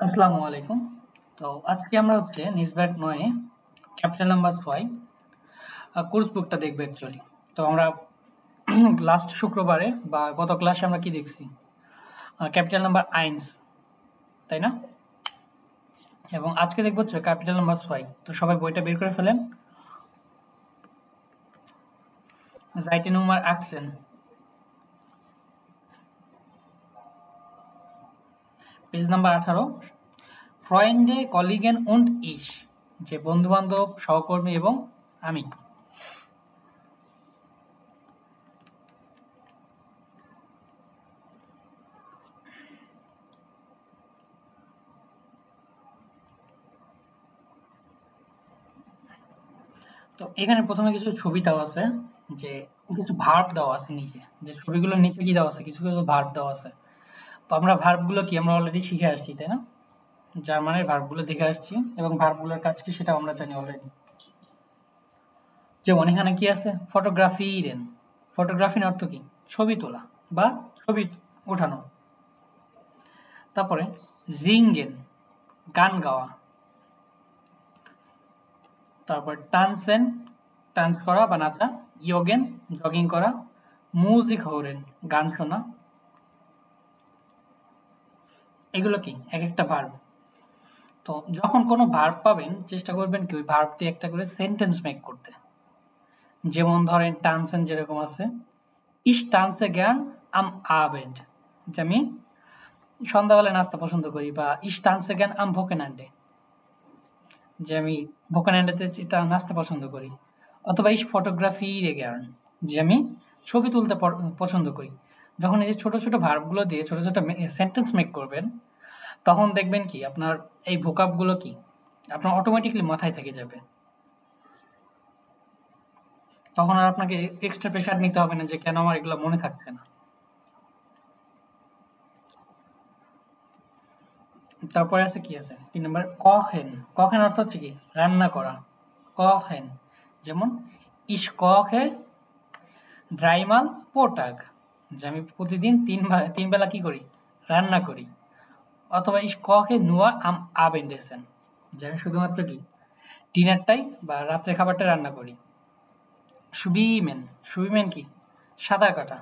আসসালামু আলাইকুম। তো আজকে আমরা হচ্ছে নিজব্যাট নয়ে ক্যাপিটাল নাম্বার ৬ কোর্স বুকটা দেখবো অ্যাকচুয়ালি। তো আমরা লাস্ট শুক্রবারে বা গত ক্লাসে আমরা কি দেখছি? ক্যাপিটাল নাম্বার 1, তাই না? এবং আজকে দেখবো হচ্ছে ক্যাপিটাল নাম্বার ৬। তো সবাই বইটা বের করে ফেলেন। Seite Nummer 18, page number 18, Freunde, Kollegen und ich, যে বন্ধু-বান্ধব, সহকর্মী এবং আমি। তো এখানে প্রথমে কিছু ছবি দেওয়া আছে, যে কিছু ভার্ব দেওয়া আছে নিচে, যে ছবিগুলোর নিচে কি দেওয়া আছে, কিছু কিছু ভার্ব দেওয়া আছে। তো আমরা ভার্বগুলো কি আমরা অলরেডি শিখে আসছি, তাই না? জার্মানের ভার্বগুলো দেখে আসছি এবং ভার্বগুলোর কাজ কি সেটা আমরা জানি অলরেডি। যেমন এখানে কি আছে, ফটোগ্রাফিরেন। ফটোগ্রাফির অর্থ কি? ছবি তোলা বা ছবি ওঠানো। তারপরে জিঙ্গেন, গান গাওয়া। তারপর টানসেন, ডান্স করা বা নাচা। ইয়োগেন, জগিং করা। মিউজিক হরেন, গান শোনা। এগুলো কি এক একটা ভার্ব। তো যখন কোনো ভার্ব পাবেন চেষ্টা করবেন কি ওই ভার্ব দিয়ে একটা করে সেন্টেন্স মেক করতে। যেমন ধরেন টানসেন যেরকম আছে, ইস টানসে জ্ঞান আম আবেন্ড, যে আমি সন্ধ্যাবেলায় নাচতে পছন্দ করি, বা ইস টানসে জ্ঞান আম ভোকেনান্ডে, যে আমি ভোকেনান্ডেতে এটা নাচতে পছন্দ করি। অথবা ইস ফটোগ্রাফি রে জ্ঞান, যে আমি ছবি তুলতে পছন্দ করি। যখন এই যে ছোট ছোট ভার্বগুলো দিয়ে ছোট ছোট সেন্টেন্স মেক করবেন, তখন দেখবেন কি আপনার এই ভোকাবগুলো কি আপনার অটোমেটিকলি মাথায় থেকে যাবে। তখন আর আপনাকে এক্সট্রা প্রেশার নিতে হবে না যে কেন আমার এগুলো মনে থাকছে না। তারপরে আছে কি আছে ৩ নম্বর, কখেন। কখেন অর্থ হচ্ছে কি রান্না করা। কখেন, যেমন ইস কখে ড্রাইমাল পোটাগ, যে আমি প্রতিদিন তিন বেলা কি করি, রান্না করি। অথবা ইস কখে নুয়া আম আবেন্ডেসেন, যে আমি শুধুমাত্র কি ডিনারটাই বা রাত্রের খাবারটা রান্না করি। সুবিমেন, সুবিমেন কি সাঁতার কাটা।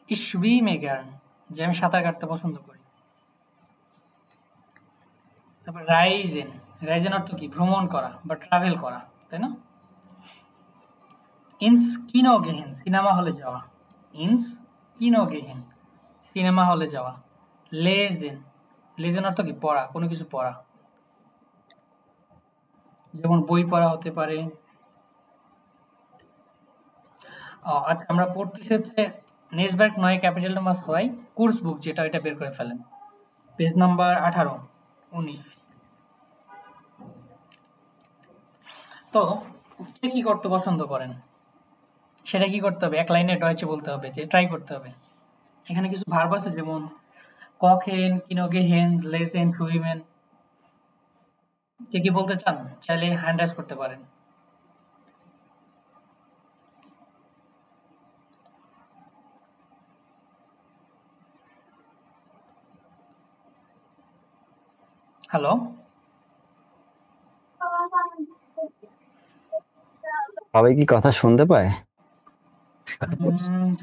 ইস সুবিমে গার্ন, যে আমি সাঁতার কাটতে পছন্দ করি। তারপর রাইজেন, রাইজেন অর্থ কি ভ্রমণ করা বা ট্রাভেল করা, তাই না? ইনস কিনো গেহেন, সিনেমা হলে যাওয়া। ইনস কিনো গেহেন, সিনেমা হলে যাওয়া। লেজেন, লেজেন অর্থ কি পড়া, কোনো কিছু পড়া। যেমন বই পড়া হতে পারে। আচ্ছা, আমরা পড়তেছি হচ্ছে নেক্সটবার্গ ৯ ক্যাপিটাল নাম্বার ৬ কোর্স বুক, যেটা এটা বের করে ফেলেন। Page number ১৮, ১৯। তো কে কি করতে পছন্দ করেন সেটা কি করতে হবে, এক লাইনে ডয়েচে বলতে হবে, যে ট্রাই করতে হবে। এখানে কিছু ভার্ব আছে, যেমন কখেন, কিনোগেহেন, লেসেন, সুইমেন। কে কি বলতে চান চাইলে হ্যান্ড রাইজ করতে পারেন। হ্যালো, সবাই কি কথা শুনতে পায়?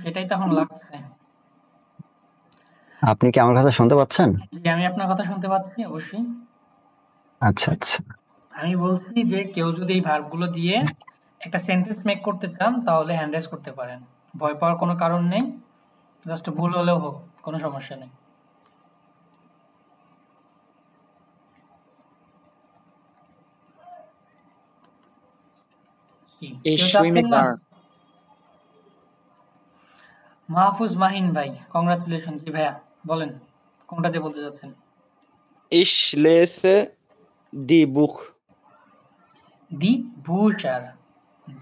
সেটাই তো এখন লাগছে। আপনি কি আমার কথা শুনতে পাচ্ছেন? যে আমি আপনার কথা শুনতে পাচ্ছি অবশ্যই। আচ্ছা আচ্ছা। আমি বলছি যে কেউ যদি এই ভার্বগুলো দিয়ে একটা সেন্টেন্স মেক করতে চান তাহলে হ্যান্ড রাইজ করতে পারেন। ভয় পাওয়ার কোনো কারণ নেই, জাস্ট ভুল হলেও হোক, কোনো সমস্যা নেই। কি Ich কেউ schwimme চাচ্ছেন না? gern. মাহফুজ মাহিন ভাই, কংগ্রাচুলেশন। জি ভাইয়া বলেন, কোনটা দিয়ে বলতে চাচ্ছেন? Ich lese die Buch. দি বুশার,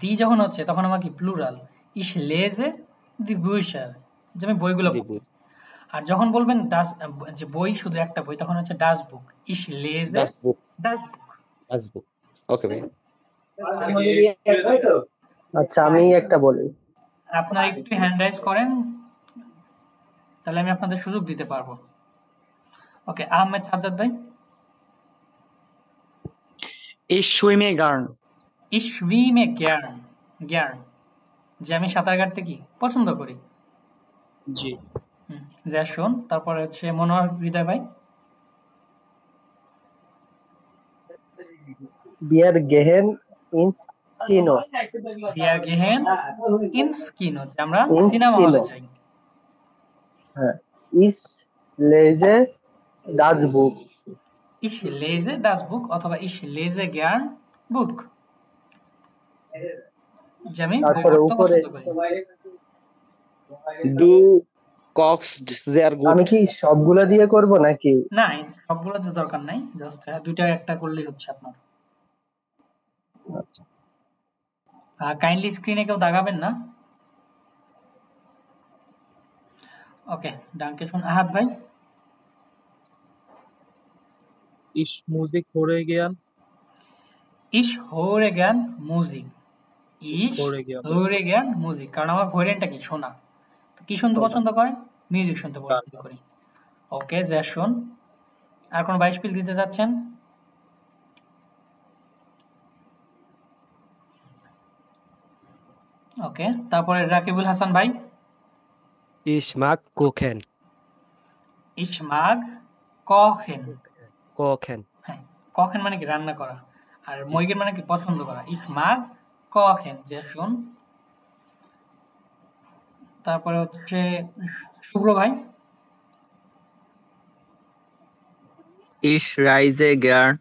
দি যখন হচ্ছে তখন আমার কি প্লুরাল, ইস লেজে দি বুশার, যে আমি বইগুলো Die পড়ি। Buch. আর যখন বলবেন ডাস, যে বই শুধু একটা বই, তখন হচ্ছে ডাস বুক। ইস লেজে Das Buch. ডাস বুক। Das Buch. Okay, ভাই। আচ্ছা, আমি একটা বলি। আপনারা একটু হ্যান্ড রাইজ করেন, তাহলে আমি আপনাদের সুযোগ দিতে পারবো। ওকে, আহমেদ সাজ্জাদ ভাই। Ich schwimme gern. Ich schwimme gern. Gern। যে আমি সাঁতার কাটতে কি পছন্দ করি। জি। যা শোন, তারপরে হচ্ছে মনোহর হৃদয় ভাই। Wir gehen ins Kino. Wir gehen ins Kino, যে আমরা Ins সিনেমা হলে Kino. যাই। হ্যাঁ, Ich lese das Buch. Ich lese das Buch অথবা ich lese gern Buch, যে আমি বই তারপরে পড়তে উপরে পছন্দ করি। Du kochst sehr আমি gut. কি সবগুলা দিয়ে করব নাকি? না, এই সবগুলোতে দরকার নাই, জাস্ট দুইটা একটা করলেই হচ্ছে আপনার। কাইন্ডলি স্ক্রিনে কেউ দাগাবেন না। ওকে, ডাঙ্কে শুন। আহাদ ভাই। Ich Musik höre gern. Ich höre gern Musik। Ich höre gern। höre gern Musik, কারণ আমার ভয়েরেনটা কি শোনা। তো কি শুনতে পছন্দ করেন? মিউজিক শুনতে পছন্দ করি। ওকে, যা শুন। আর কোন 22 পিল দিতে যাচ্ছেন? ওকে, তারপরে রাকিবুল হাসান ভাই। Ich mag kochen. Ich mag kochen। Kochen. হ্যাঁ, kochen মানে কি রান্না করা, আর মইগেন মানে কি পছন্দ করা। Ich mag kochen, যে শুন। তারপরে হচ্ছে শুভ্র ভাই। Ich reise gern.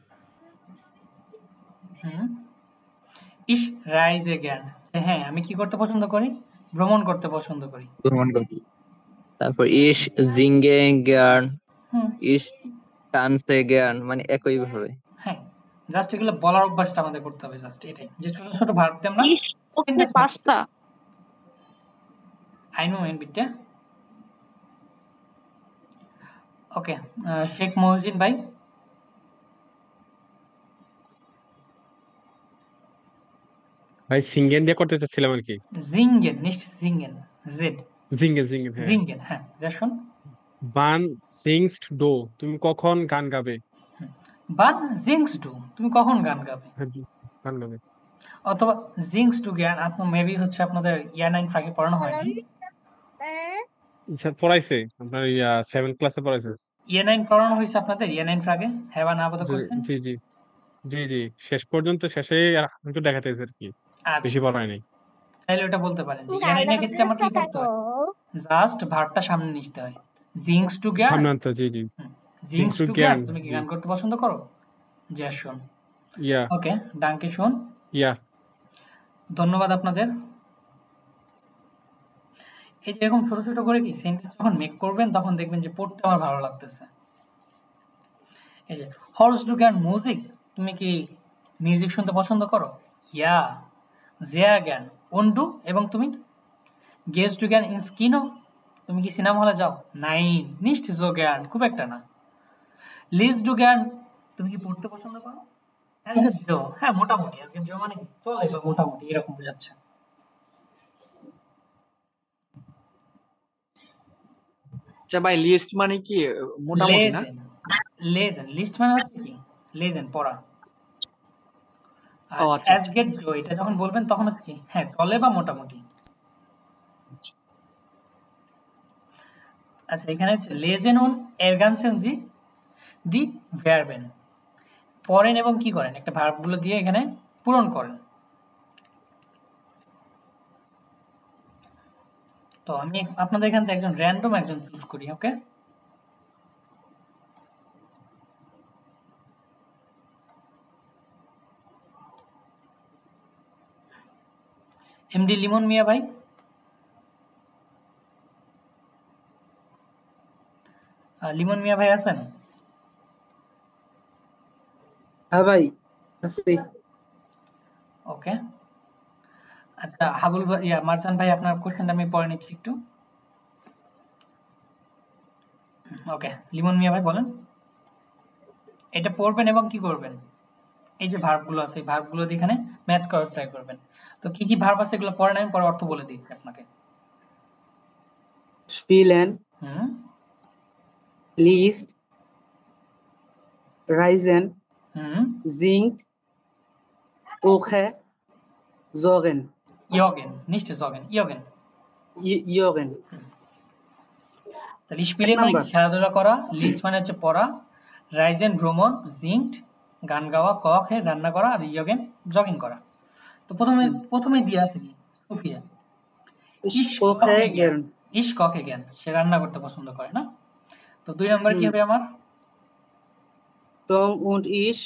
Ich reise gern, হ্যাঁ আমি কি করতে পছন্দ করি? ভ্রমণ করতে পছন্দ করি। ভ্রমণ করতে। তারপর ich singe gern. Ich tanze gern, মানে একই ভাবে। হ্যাঁ, জাস্ট এগুলো বলার অভ্যাসটা আমাদের করতে হবে, জাস্ট এটাই, যে ছোট ছোট ভার্ব দিয়ে আমরা Ich pasta. I know in bitte. ওকে, শেখ মহিউদ্দিন ভাই। ভাই সিঙ্গেন দিয়ে করতে চাচ্ছিলাম আর কি। জিঙ্গেন, nicht singen, জেড। জিঙ্গেন জিঙ্গেন হ্যাঁ। জিঙ্গেন, হ্যাঁ, যা শুন। বান সিংস্ট ডো, তুমি কখন গান গাবে? বান সিংস টু, তুমি কখন গান গাবে? গান গাবে। অথবা জিংস টু জ্ঞান, আপনার মেবি হচ্ছে আপনাদের ইয়ার 9 ফাঁকে পড়ানো হয়নি। স্যার পড়াইছে, আপনার 7 ক্লাসে পড়াইছে। ইয়ার 9 পড়ানো হয়েছে আপনাদের? ইয়ার 9 ফাঁকে হ্যাঁ বা না বলতে করছেন? জি জি জি জি, শেষ পর্যন্ত শেষে আর একটু দেখাতে স্যার কি, বেশি পড়ায় নাই। তাহলে ওটা বলতে পারেন যে ইয়ার 9 এর ক্ষেত্রে আমার কি করতে হয়? জাস্ট ভার্বটা সামনে নিতে হয়। জিংস টু জ্ঞান, সামনে আনতে। জি জি, জিংস টু জ্ঞান। তুমি কি গান করতে পছন্দ করো? যা শুন। ইয়া। ওকে, ডাঙ্কে শুন। ইয়া। ধন্যবাদ আপনাদের। এই যে এরকম ছোট ছোট করে কি সেন্টেন্স যখন মেক করবেন তখন দেখবেন যে পড়তে আমার ভালো লাগতেছে। এই যে হর্স ডু গ্যান মিউজিক, তুমি কি মিউজিক শুনতে পছন্দ করো? ইয়া। জিয়া জ্ঞান ওন্ডু, এবং তুমি গেস ডু জ্ঞান ইন স্কিনো, তুমি কি সিনেমা হলে যাও? নাইন, নিশ্চ জো জ্ঞান, খুব একটা না। লিজ ডু জ্ঞান, তুমি কি পড়তে পছন্দ করো? আজকে জো, হ্যাঁ মোটামুটি। আজকে জো মানে কি চলে বা মোটামুটি এরকম বোঝাচ্ছে। আচ্ছা ভাই, লিস্ট মানে কি মোটামুটি না? লেজেন, লিস্ট মানে হচ্ছে কি লেজেন পড়া। ও আচ্ছা। অ্যাজ গেট জো, এটা যখন বলবেন তখন হচ্ছে কি হ্যাঁ চলে বা মোটামুটি। আচ্ছা, এখানে লেজেন উন এরগানসেন জি দি ভার্বেন, পড়েন এবং কি করেন একটা ভার্বগুলো দিয়ে এখানে পূরণ করেন। তো আমি আপনাদের এখান থেকে একজন র্যান্ডম একজন চুজ করি। ওকে, এমডি লিমন মিয়া ভাই। লিমন মিয়া ভাই আছেন? হ্যাঁ ভাই আছি। ওকে, আচ্ছা হাবুল ভাই, মারজান ভাই আপনার কোশ্চেনটা আমি পড়ে নিচ্ছি একটু। ওকে, লিমন মিয়া ভাই বলেন। এটা পড়বেন এবং কি করবেন, এই যে ভার্বগুলো আছে এই ভার্বগুলো দিয়ে এখানে ম্যাচ করার ট্রাই করবেন। তো কি কি ভার্ব আছে এগুলো পড়েন, আমি পরে অর্থ বলে দিচ্ছি আপনাকে। স্পিলেন, লিস্ট, রাইজেন, জিঙ্কড, Oche, Sorgen, ইয়গেন, nicht জগেন, ইয়গেন। Jorgen. তাহলে স্পিলিং মানে কি? খেলাধুলা করা, লিস্ট মানে হচ্ছে পড়া, রাইজেন ভ্রমণ, জিঙ্কড গান গাওয়া, কখে রান্না করা, আর ইয়গেন জগিং করা। তো প্রথমে দিয়ে আছে কি? সুফিয়া। Ich koche gern. ইস কখে জ্ঞান, সে রান্না করতে পছন্দ করে না। তো 2 নম্বর কি হবে আমার? Tom und ich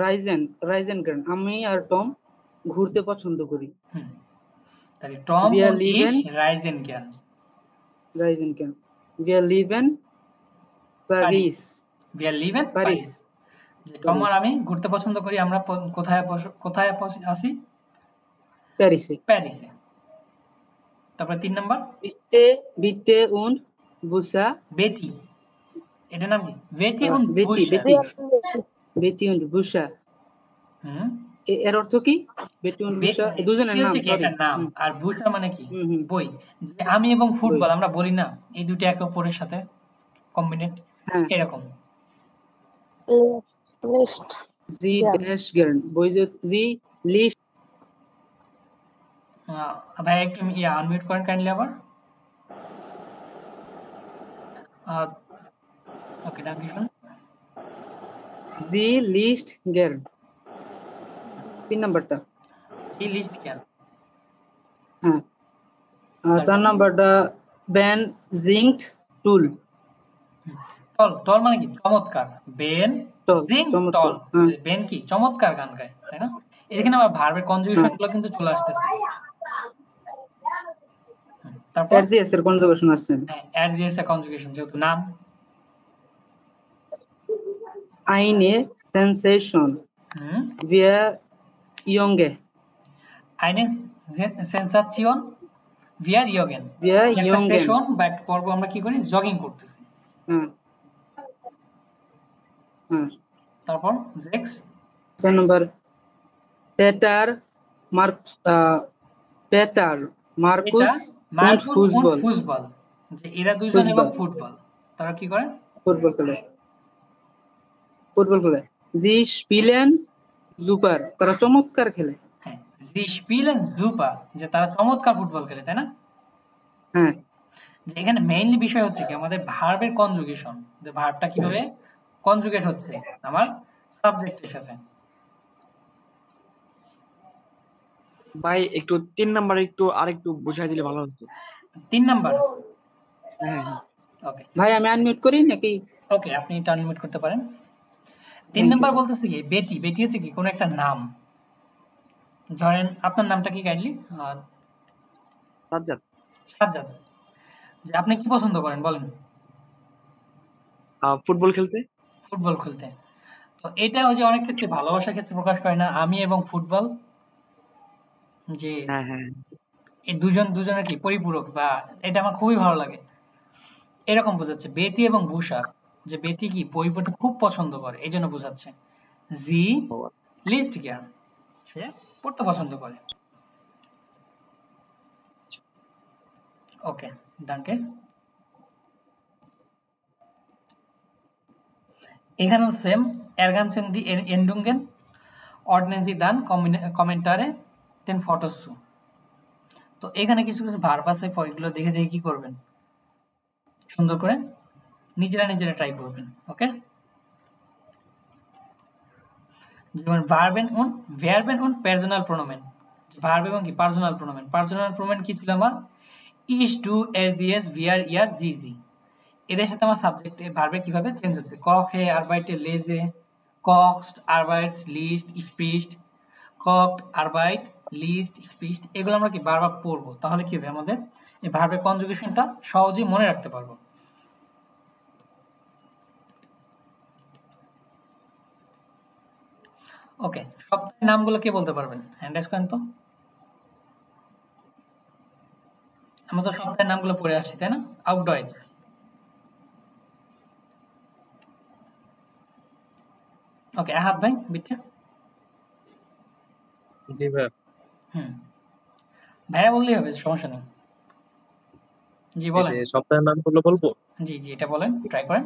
reisen gern. আমি আর টম ঘুরতে পছন্দ করি। তাহলে Tom Wir und lieben ich reisen gern. reisen gern. Wir lieben Paris. Wir lieben Paris. যে টম আর আমি ঘুরতে পছন্দ করি, আমরা কোথায় আছি? প্যারিসে। প্যারিসে। তারপরে 3 নাম্বার bitte und Busa. বেটি, এটা নাম কি? বেটি und Betty und Busha. এর অর্থ কি? বেটি und Busha দুজনের নাম, এটা নাম, আর বুশা মানে কি? বই। যে আমি এবং ফুটবল আমরা বলি না, এই দুটো একে অপরের সাথে কম্বিনেট, এরকম। List, sie dash gern. বই sie liest. ভাই একটু আনমিউট করেন কাইন্ডলি আবার। ওকে, danke schön. sie liest gern. 3 নাম্বারটা। sie liest gern. হ্যাঁ। 4 নাম্বারটা Ben singt toll. টল মানে কি? চমৎকার। বেন singt toll, বেন কি? চমৎকার গান গায়, তাই না? এখানে আবার ভার্বের কনজুগেশন গুলো কিন্তু চলে আসতেছে। তারপর RGS এর কনজুগেশন আসছে। হ্যাঁ, RGS এর কনজুগেশন যেহেতু নাম। Eine Sensation. Wir Junge. Eine Sensation. Wir joggen. Wir joggen. Session but পর্ব আমরা কি করি? জগিং করতেছি। তারপর 6 নম্বর Peter, Markus und ফুটবল। যে এরা দুইজন এবং ফুটবল, তারা কি করে? ফুটবল খেলে। Sie spielen super. তারা চমৎকার খেলে। হ্যাঁ, Sie spielen super, যে তারা চমৎকার ফুটবল খেলে, তাই না? হ্যাঁ। যে এখানে মেইনলি বিষয় হচ্ছে কি আমাদের ভার্বের কনজুগেশন, যে ভার্বটা কিভাবে কনজুগেট হচ্ছে আমার সাবজেক্টের সাথে। ভাই একটু 3 নাম্বার আরেকটু বুঝাই দিলে ভালো হতো। 3 নাম্বার? হ্যাঁ। ওকে ভাই, আমি আনমিউট করি নাকি? ওকে, আপনি এটা আনমিউট করতে পারেন। 3 নাম্বার বলতেছে কি? বেটি। বেটি হচ্ছে কি? কোন একটা নাম। ধরেন আপনার নামটা কি কাইন্ডলি? সাজ্জাদ। সাজ্জাদ। যে আপনি কি পছন্দ করেন বলেন? ফুটবল খেলতে। ফুটবল খেলতে। তো এটা ওই যে অনেক ক্ষেত্রে ভালোবাসার ক্ষেত্রে প্রকাশ করে না, আমি এবং ফুটবল, যে এই দুজনের কি পরিপূরক, বা এটা আমার খুবই ভালো লাগে, এরকম বোঝাচ্ছে। বেটি এবং বুশার, যে বেটি কি বই পড়তে খুব পছন্দ করে, এই জন্য বোঝাচ্ছে। জি লিস্ট জ্ঞান, সে পড়তে পছন্দ করে। ওকে, ডানকে। এখানেও সেম, এরগানসেন দি এন্ডুঙ্গেন, অর্ডিনেন্স দি দান কমেন্টারে, দেন ফটোস টু। তো এখানে কিছু কিছু ভার্ব আছে, এগুলো দেখে দেখে কি করবেন? সুন্দর করে নিজেরা ট্রাই করবেন। ওকে, যেমন ভার্বেন উন পার্সোনাল প্রোনোমেন। ভার্ব এবং কি পার্সোনাল প্রোনোমেন। পার্সোনাল প্রোনোমেন কি ছিল আমার? ইস, ডু, এস, ইএস, ভিআর, ইয়ার, জি। এদের সাথে আমার সাবজেক্ট ভার্বে কিভাবে চেঞ্জ হচ্ছে? কখে, আরবাইটে, লেজে, কক্সড, আরবাইট, লিস্ট, স্পিস্ট, কক্ট, আরবাইট, লিস্ট, স্পিস্ট, এগুলো আমরা কি বারবার পড়বো। তাহলে কি হবে? আমাদের এই ভার্বের কনজুগেশনটা সহজেই মনে রাখতে পারবো। ওকে, সপ্তাহের নামগুলো কে বলতে পারবেন? হ্যান্ড রাইজ করেন তো। আমরা তো সপ্তাহের নামগুলো পড়ে আসছি, তাই না? আউটডয়েজ। ওকে, আহাত ভাই, বিটে। জি ভাই। ভাইয়া বললেই হবে, সমস্যা নেই। জি বলেন। সপ্তাহের নামগুলো বলবো? জি, এটা বলেন, ট্রাই করেন।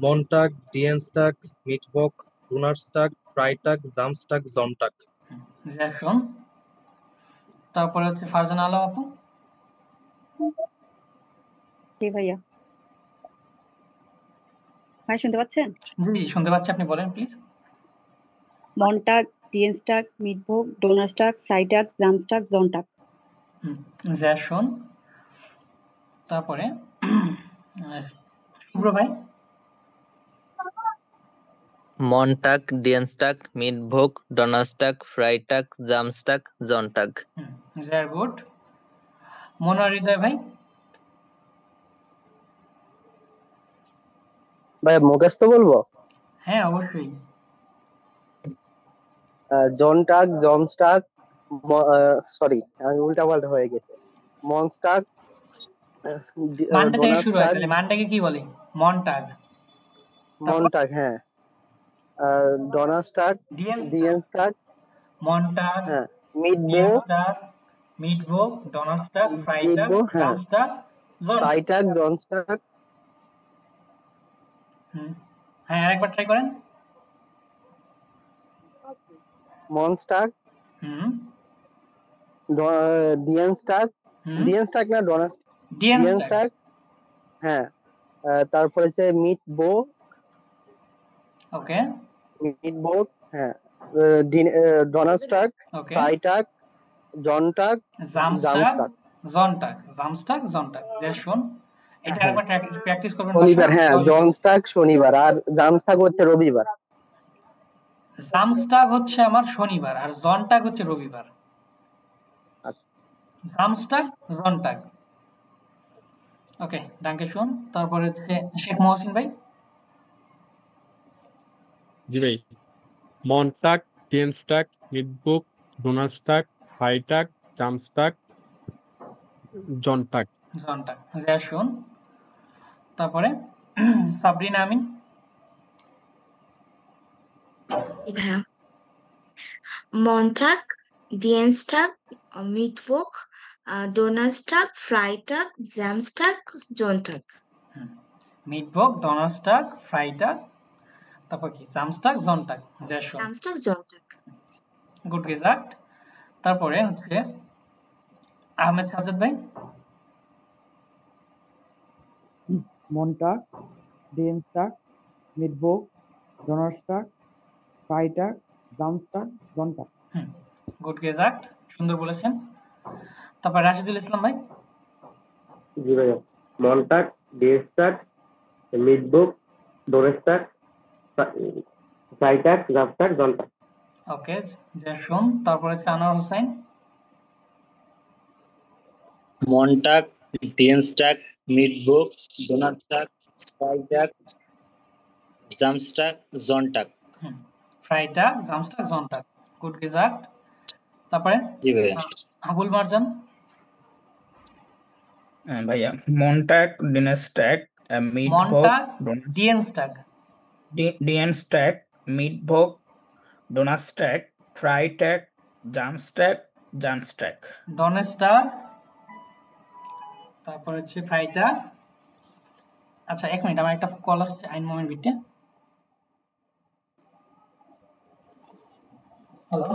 মন্টাগ, ডিয়েনস্টাগ, মিটভক, ডোনার্সটাগ, ফ্রাইটাক, জামস্টাক, জনটাক। জ্যাকসন। তারপরে হচ্ছে ফারজানা আলম আপু। জি ভাইয়া। ভাই শুনতে পাচ্ছেন? জি শুনতে পাচ্ছি, আপনি বলেন প্লিজ। মনটাক, ডিএনস্টাক, মিটভোগ, ডোনাস্টাক, ফ্রাইটাক, জামস্টাক, জনটাক। জ্যাকসন। তারপরে শুভ্র ভাই। মনটাক, ডিএনস্টাক, মিটভোগ, ডোনাস্টাক, ফ্রাইটাক, জামস্টাক, জনটাক। Very good. মনোয়ার হৃদয় ভাই। ভাই মুখস্থ বলবো? হ্যাঁ অবশ্যই। জনটাক, জমস্টাক, সরি আমি উল্টাপাল্টা হয়ে গেছে। মনস্টাক, মানটা থেকে শুরু হয়, তাহলে মানটাকে কি বলে? মনটাগ। মনটাক, হ্যাঁ। ডোনাস্টাক, ডিএনস্টাক, মনটাগ, হ্যাঁ। মিটভোগ, ডোনাস্টাক, ফ্রাইটাক, জামস্টাক, ফ্রাইটাক, জনস্টাক। হ্যাঁ আরেকবার ট্রাই করেন। মনস্টাক, ডিএনস্টাক, ডিএনস্টাক না ডিএনস্টাক, হ্যাঁ। তারপর হচ্ছে মিটবো, ওকে, মিটবো, হ্যাঁ। ডোনাস্টাক, ফ্রাইটাক, জনটাক, জামস্টাক, জনটাক। জ্যাকসন। এটা আরেকবার প্র্যাকটিস করবেন। শনিবার, হ্যাঁ। জনস্টাক শনিবার আর জামস্টাক হচ্ছে রবিবার। জামস্টাক হচ্ছে আমার শনিবার আর জনটাক হচ্ছে রবিবার। জামস্টাক, জনটাক। ওকে, ডাঙ্কে শুন। তারপরে হচ্ছে শেখ মহসিন ভাই। জি ভাই। মনটাক, ডিএনস্টাক, মিটভোগ, ডোনাস্টাক, ফ্রাইটাক, জামস্টাক, জনটাক। জ্যাকসন। তারপরে সাবরিনা আমিন। ভাইয়া। মনটাক, ডিএনস্টাক, মিটভোগ, ডোনাস্টাক, ফ্রাইটাক, জামস্টাক, জনটাক। মিটভোগ, ডোনাস্টাক, ফ্রাইটাক, তারপর কি জামস্টাক, জনটাক। জ্যাকসন। জামস্টাক, জনটাক। Good result. তারপরে হচ্ছে আহমেদ সাজ্জাদ ভাই। মনটাক, ডিএনস্টাক, মিটভোগ, ডোনাস্টাক, ফ্রাইটাক, জামস্টাক, জনটাক। গুড রেজাল্ট, সুন্দর বলেছেন। তারপর রাশিদুল ইসলাম ভাই। জি ভাইয়া। মনটাক, ডিএনস্টাক, মিটভোগ, ডোনাস্টাক, ফ্রাইটাক, জামস্টাক, জনটাক। Okay, Jackson. তারপর হচ্ছে আনোয়ার হোসেন। মনটাক, ডিএনস্টাক, মিটভোগ, ডোনাস্টাক, ফ্রাইটাক, জামস্টাক, জনটাক। ফ্রাইটাক, জামস্টাক, জনটাক। Good result. তারপরে জি ভাইয়া। আবুল মারজান। ভাইয়া। মনটাক, ডিএনস্টাক, মিটভোগ, ডিএনস্টাক, মিটভোগ, ডোনাস্টাক, ফ্রাইটাক, জামস্টাক, জনস্টাক। ডোনাস্টাক, তারপর হচ্ছে ফ্রাইটাক। আচ্ছা এক মিনিট, আমার একটা কল আসছে আইন মোমেন্ট বিটে। হ্যালো।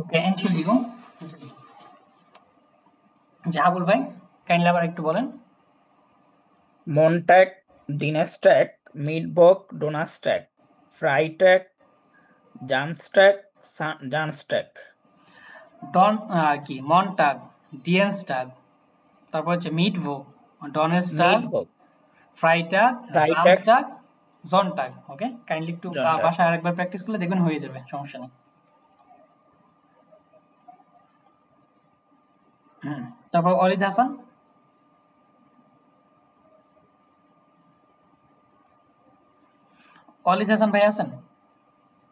ওকে, এনশিডিগো। জাহাবুল ভাই কাইন্ডলি আবার একটু বলেন। মনটাক, ডিএনস্টাক, মিটভোগ, ডোনাস্টাক, ফ্রাইটাক, জামস্টাক, জনস্টাক। কি মনটাক, ডিএনস্টাক, তারপর হচ্ছে মিটভোগ, ডোনাস্টাক, ফ্রাইটাক, জামস্টাক, জনটাক। ওকে, কাইন্ডলি একটু বাসায় আরেকবার প্র্যাকটিস করলে দেখবেন হয়ে যাবে, সমস্যা নেই। তারপর অলিদ হাসান। অলিদ হাসান ভাই আছেন?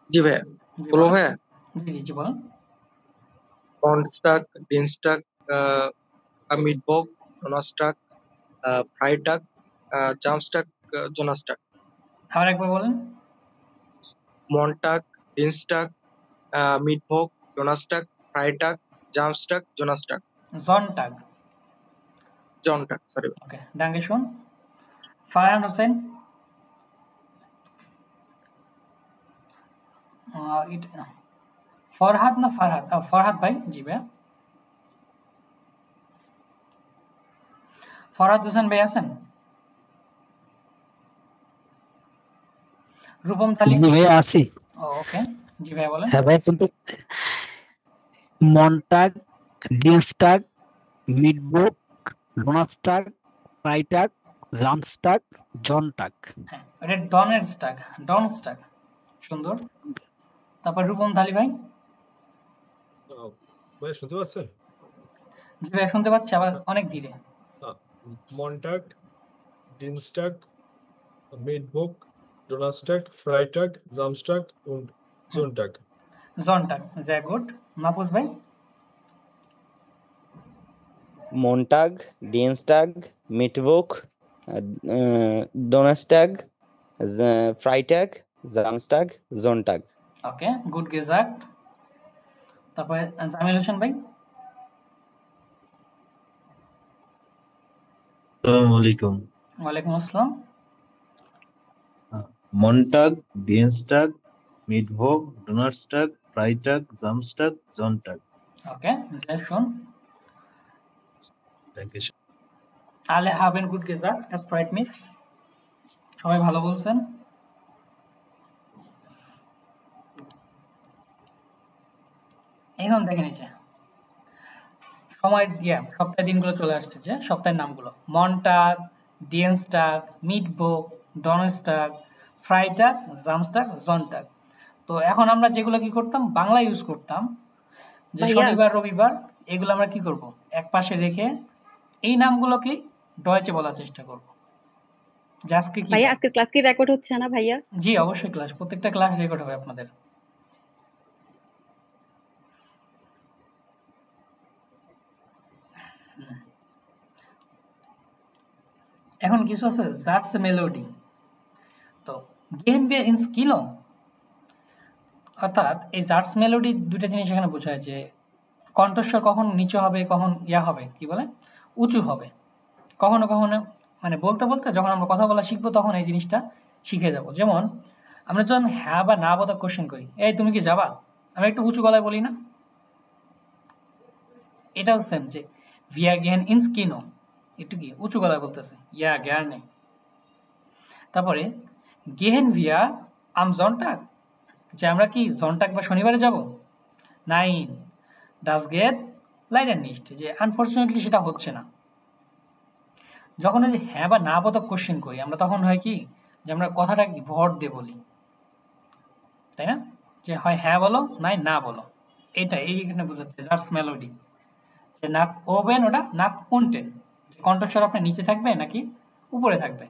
জি ভাইয়া। বলবো ভাইয়া? জি জি জি বলুন। Cornstarch, Dienstag, Mittwoch, Donnerstag, Freitag, Samstag, Donnerstag. আবার একবার বলেন। Montag, Dienstag, Mittwoch, Donnerstag, Freitag, Samstag, Donnerstag. জনটাগ। Sonntag, sorry. ওকে, ডাঙ্গে শুন। ফারহান হোসেন। ফরহাদ না ফারহাদ? ফরহাদ ভাই, জি ভাইয়া। ফরহাদ হোসেন ভাই আছেন? রূপম থালি। জি ভাইয়া আছি। ওকে, জি ভাইয়া বলেন। হ্যাঁ ভাই, কিন্তু মন্টাগ, ডিনস্টাগ, মিটবুক, ডোনাস্টাগ, ফ্রাইটাগ, জামস্টাগ, জনটাগ। হ্যাঁ, এটা ডনের স্টাগ, ডন স্টাগ। সুন্দর। তারপর রূপম থালি ভাই। ভাই শুনতে পাচ্ছেন? জি ভাই শুনতে পাচ্ছি, আবার অনেক ধীরে। মন্টাগ, ডিনস্টাগ, মিটবুক, ডোনাস্টাগ, ফ্রাইটাগ, জামস্টাগ und Sonntag. জনটাগ, sehr gut. Mahfuz ভাই। Montag, Dienstag, Mittwoch, Donnerstag, Freitag, Samstag, Sonntag. ওকে, গুড গেজার্ট। তারপরে জামিল হোসেন ভাই। আসসালামু আলাইকুম। ওয়ালাইকুম আসসালাম। মন্টাগ, ডিনস্টাগ, মিটভোগ, ডোনার্সটাগ, ফ্রাইটাগ, জামস্টাগ, জনটাগ। ওকে, sehr schön. Dankeschön. alle haben gut gesagt, das freut mich. সবাই ভালো বলছেন। এখন দেখেন, এই যে সময় দিয়ে সপ্তাহের দিনগুলো চলে আসছে, যে সপ্তাহের নামগুলো: মন্টাগ, ডিয়েনস্টাগ, মিটবুক, ডনস্টাগ, ফ্রাইটাগ, জামস্টাগ, জনটাগ। তো এখন আমরা যেগুলো কি করতাম, বাংলা ইউজ করতাম, যে শনিবার রবিবার, এগুলো আমরা কি করব, এক পাশে রেখে এই নামগুলোকে ডয়েচে বলার চেষ্টা করব। যে আজকে কি ভাইয়া, আজকে ক্লাস কি রেকর্ড হচ্ছে না ভাইয়া? জি অবশ্যই, ক্লাস, প্রত্যেকটা ক্লাস রেকর্ড হবে আপনাদের। এখন কিছু আছে জাটস মেলোডি। তো গেন বিয়ার ইন স্কিলো, অর্থাৎ এই জাটস মেলোডি দুটো জিনিস এখানে বোঝায়, যে কণ্ঠস্বর কখন নিচু হবে, কখন ইয়া হবে, কি বলে, উঁচু হবে। কখনো কখনো মানে বলতে বলতে যখন আমরা কথা বলা শিখবো, তখন এই জিনিসটা শিখে যাব। যেমন আমরা যখন হ্যাঁ বা না বোধক কোশ্চেন করি, এই তুমি কি যাবা, আমি একটু উঁচু গলায় বলি না? এটাও সেম, যে ভিয়া গেন ইন স্কিনো, একটু কি উঁচু গলায় বলতেছে, ইয়া গ্যারনে। তারপরে গেহেন ভিয়া আম জনটাক, যে আমরা কি জনটাক বা শনিবারে যাব? নাইন ডাস গেট লাইডার নিস্ট, যে আনফর্চুনেটলি সেটা হচ্ছে না। যখন ওই যে হ্যাঁ বা না বোধক কোশ্চেন করি আমরা, তখন হয় কি, যে আমরা কথাটা কি ভর দিয়ে বলি, তাই না? যে হয় হ্যাঁ বলো, নাই না বলো। এটা এইখানে বোঝাচ্ছে জাটস মেলোডি, যে নাক ওবেন, ওটা নাক উনটেন, কণ্ঠস্বর আপনার নিচে থাকবে নাকি উপরে থাকবে।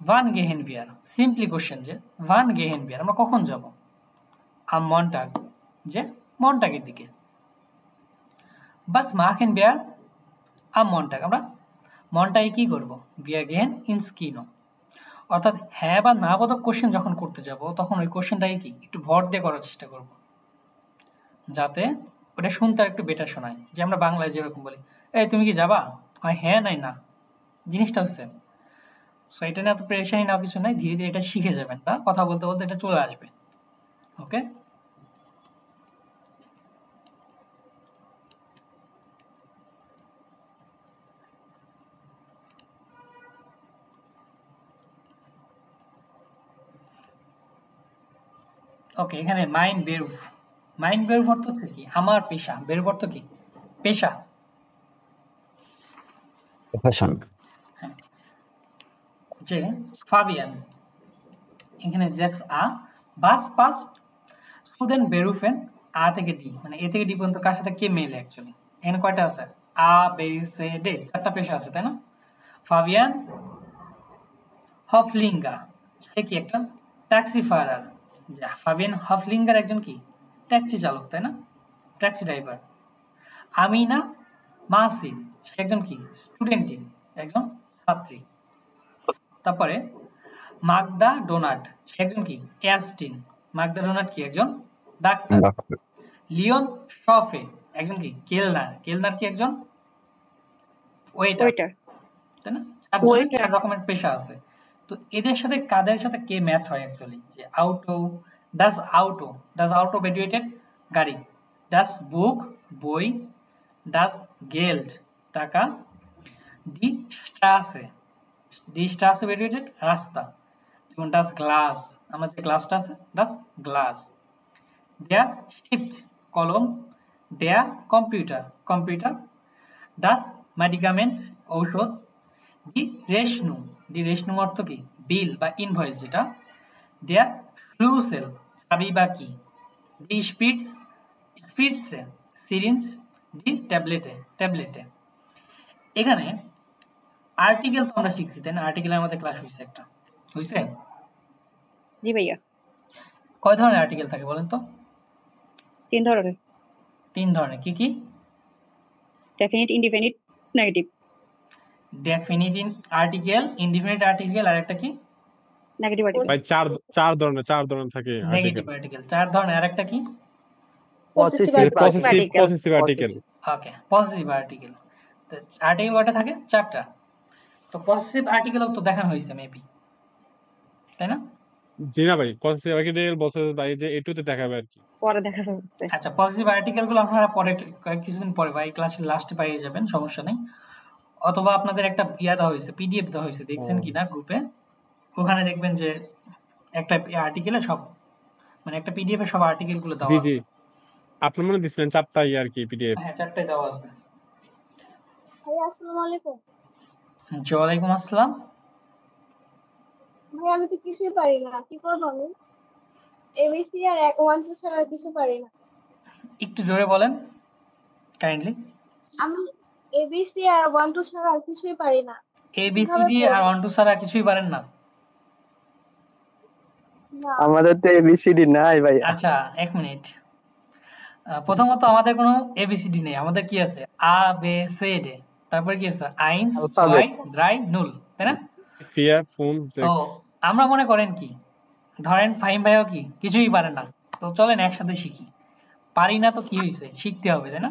ভান গেহেন বিয়ার, সিম্পলি কোশ্চেন, যে ভান গেহেন বিয়ার, আমরা কখন যাব? আম মনটাগ, যে মনটাগের দিকে। বাস মাখেন বিয়ার আম মনটাগ, আমরা মনটাকে কি করব? বিয়ার গেহেন ইন স্কিনো। অর্থাৎ হ্যাঁ বা না বোধক কোশ্চেন যখন করতে যাব, তখন ওই কোশ্চেনটাকে কি একটু ভর দিয়ে করার চেষ্টা করব, যাতে ওটা শুনতে আর একটু বেটার শোনায়। যে আমরা বাংলায় যেরকম বলি, এই তুমি কি যাবা, হয় হ্যাঁ নাই না, জিনিসটা হচ্ছে। সো এটা নিয়ে এত প্রেশারই না, কিছু নাই, ধীরে ধীরে এটা শিখে যাবেন, বা কথা বলতে বলতে এটা চলে আসবে। ওকে, ওকে। এখানে মাইন্ড বেরুফ, মাইন্ড বেরুফ অর্থ হচ্ছে কি, আমার পেশা। বেরুফ অর্থ কি, পেশা, প্রফেশন। হ্যাঁ, যে ফাবিয়ান, এখানে জ্যাক্স আ, বাস পাস্ট সুদেন বেরুফেন, আ থেকে ডি, মানে এ থেকে ডি পর্যন্ত কার সাথে কে মেলে অ্যাকচুয়ালি। এখানে কয়টা আছে? আ, বে, সে, ডে, চারটা পেশা আছে, তাই না? ফাবিয়ান হফলিঙ্গা, সে কি একটা ট্যাক্সি ফায়ারার। ফাবিয়ান হফলিঙ্গার একজন কি ট্যাক্সি চালক, তাই না? Taxi driver. আমিনা মাহসিন, সে একজন কি স্টুডেন্ট, একজন ছাত্রী। তারপরে মাগদা ডোনাট, সে একজন কি এয়ারস্টিন, মাগদা ডোনাট কি একজন ডাক্তার। লিওন শফে, একজন কি কেলনার, কেলনার কি একজন ওয়েটার, তাই না? চার রকমের পেশা আছে। তো এদের সাথে কাদের সাথে কে ম্যাচ হয় অ্যাকচুয়ালি? যে ডাজ আউটো গ্রাজুয়েটেড গাড়ি, ডাজ বুক বই, ডাজ গেল্ড টাকা, ডি স্ট্রাসে গ্রাজুয়েটেড রাস্তা, যেমন ডাজ গ্লাস, আমার যে গ্লাসটা আছে ডাজ গ্লাস। দেয়ার শিফট কলম, দেয়ার কম্পিউটার, ডাজ মেডিকামেন্ট ঔষধ, ডি রেশনু অর্থ কি বিল বা ইনভয়েস যেটা, দেয়ার ফ্লুসেল চাবি বা কি, ডি স্পিডসে সিরিঞ্জ, ডি ট্যাবলেটে। এখানে আর্টিকেল তো আমরা শিখছি, তাই না? আর্টিকেলের আমাদের ক্লাস হয়েছে একটা, হয়েছে? জি ভাইয়া। কয় ধরনের আর্টিকেল থাকে বলেন তো? 3 ধরনের। 3 ধরনের, কি কি? Definite, indefinite, negative. Definite article, indefinite article, আর একটা কি? Negative article. ভাই চার ধরনের থাকে নেগেটিভ আর্টিকেল 4 ধরনের, আর একটা কি? Positive article. Okay, positive article. তো আর্টিকেল কয়টা থাকে? 4টা। তো পজিটিভ আর্টিকেলও তো দেখানো হয়েছে মেবি, তাই না? জি না ভাই, পজিটিভ আর্টিকেল বসে ভাই যে এটুতে দেখাবে আর কি, পরে দেখানো হচ্ছে। আচ্ছা, পজিটিভ আর্টিকেল গুলো আপনারা পরে কিছুদিন পরে ভাই ক্লাসের লাস্টে পেয়ে যাবেন, সমস্যা নেই। অথবা আপনাদের একটা দেওয়া হয়েছে, পিডিএফ দেওয়া হয়েছে, দেখছেন কিনা গ্রুপে? ওখানে দেখবেন যে একটা আর্টিকেলে সব, মানে একটা পিডিএফ এ সব আর্টিকেল গুলো দেওয়া আছে। জি আপনি মনে দিচ্ছেন 4টাই আর কি পিডিএফ। হ্যাঁ, 4টাই দেওয়া আছে। ভাই আসসালামু আলাইকুম। ওয়ালাইকুম আসসালাম। ভাই আমি তো কিছুই পারি না, কি করব আমি? এবিসি আর 1 2 ছাড়া কিছু পারি না। একটু জোরে বলেন কাইন্ডলি। আমি এবিসি আর 1 2 ছাড়া কিছুই পারি না। এবিসিডি আর 1 2 ছাড়া কিছুই পারেন না? না, আমাদের তো এবিসিডি নাই ভাই। আচ্ছা, 1 মিনিট। প্রথমত আমাদের কোনো এবিসিডি নেই, আমাদের কি আছে? আ বে সে ডে, তারপর কি আছে? 1 2 3 0, তাই না? তো আমরা মনে করেন কি, ধরেন ফাহিম ভাইও কি কিছুই পারে না, তো চলেন একসাথে শিখি। পারি না তো কি হয়েছে, শিখতে হবে, তাই না?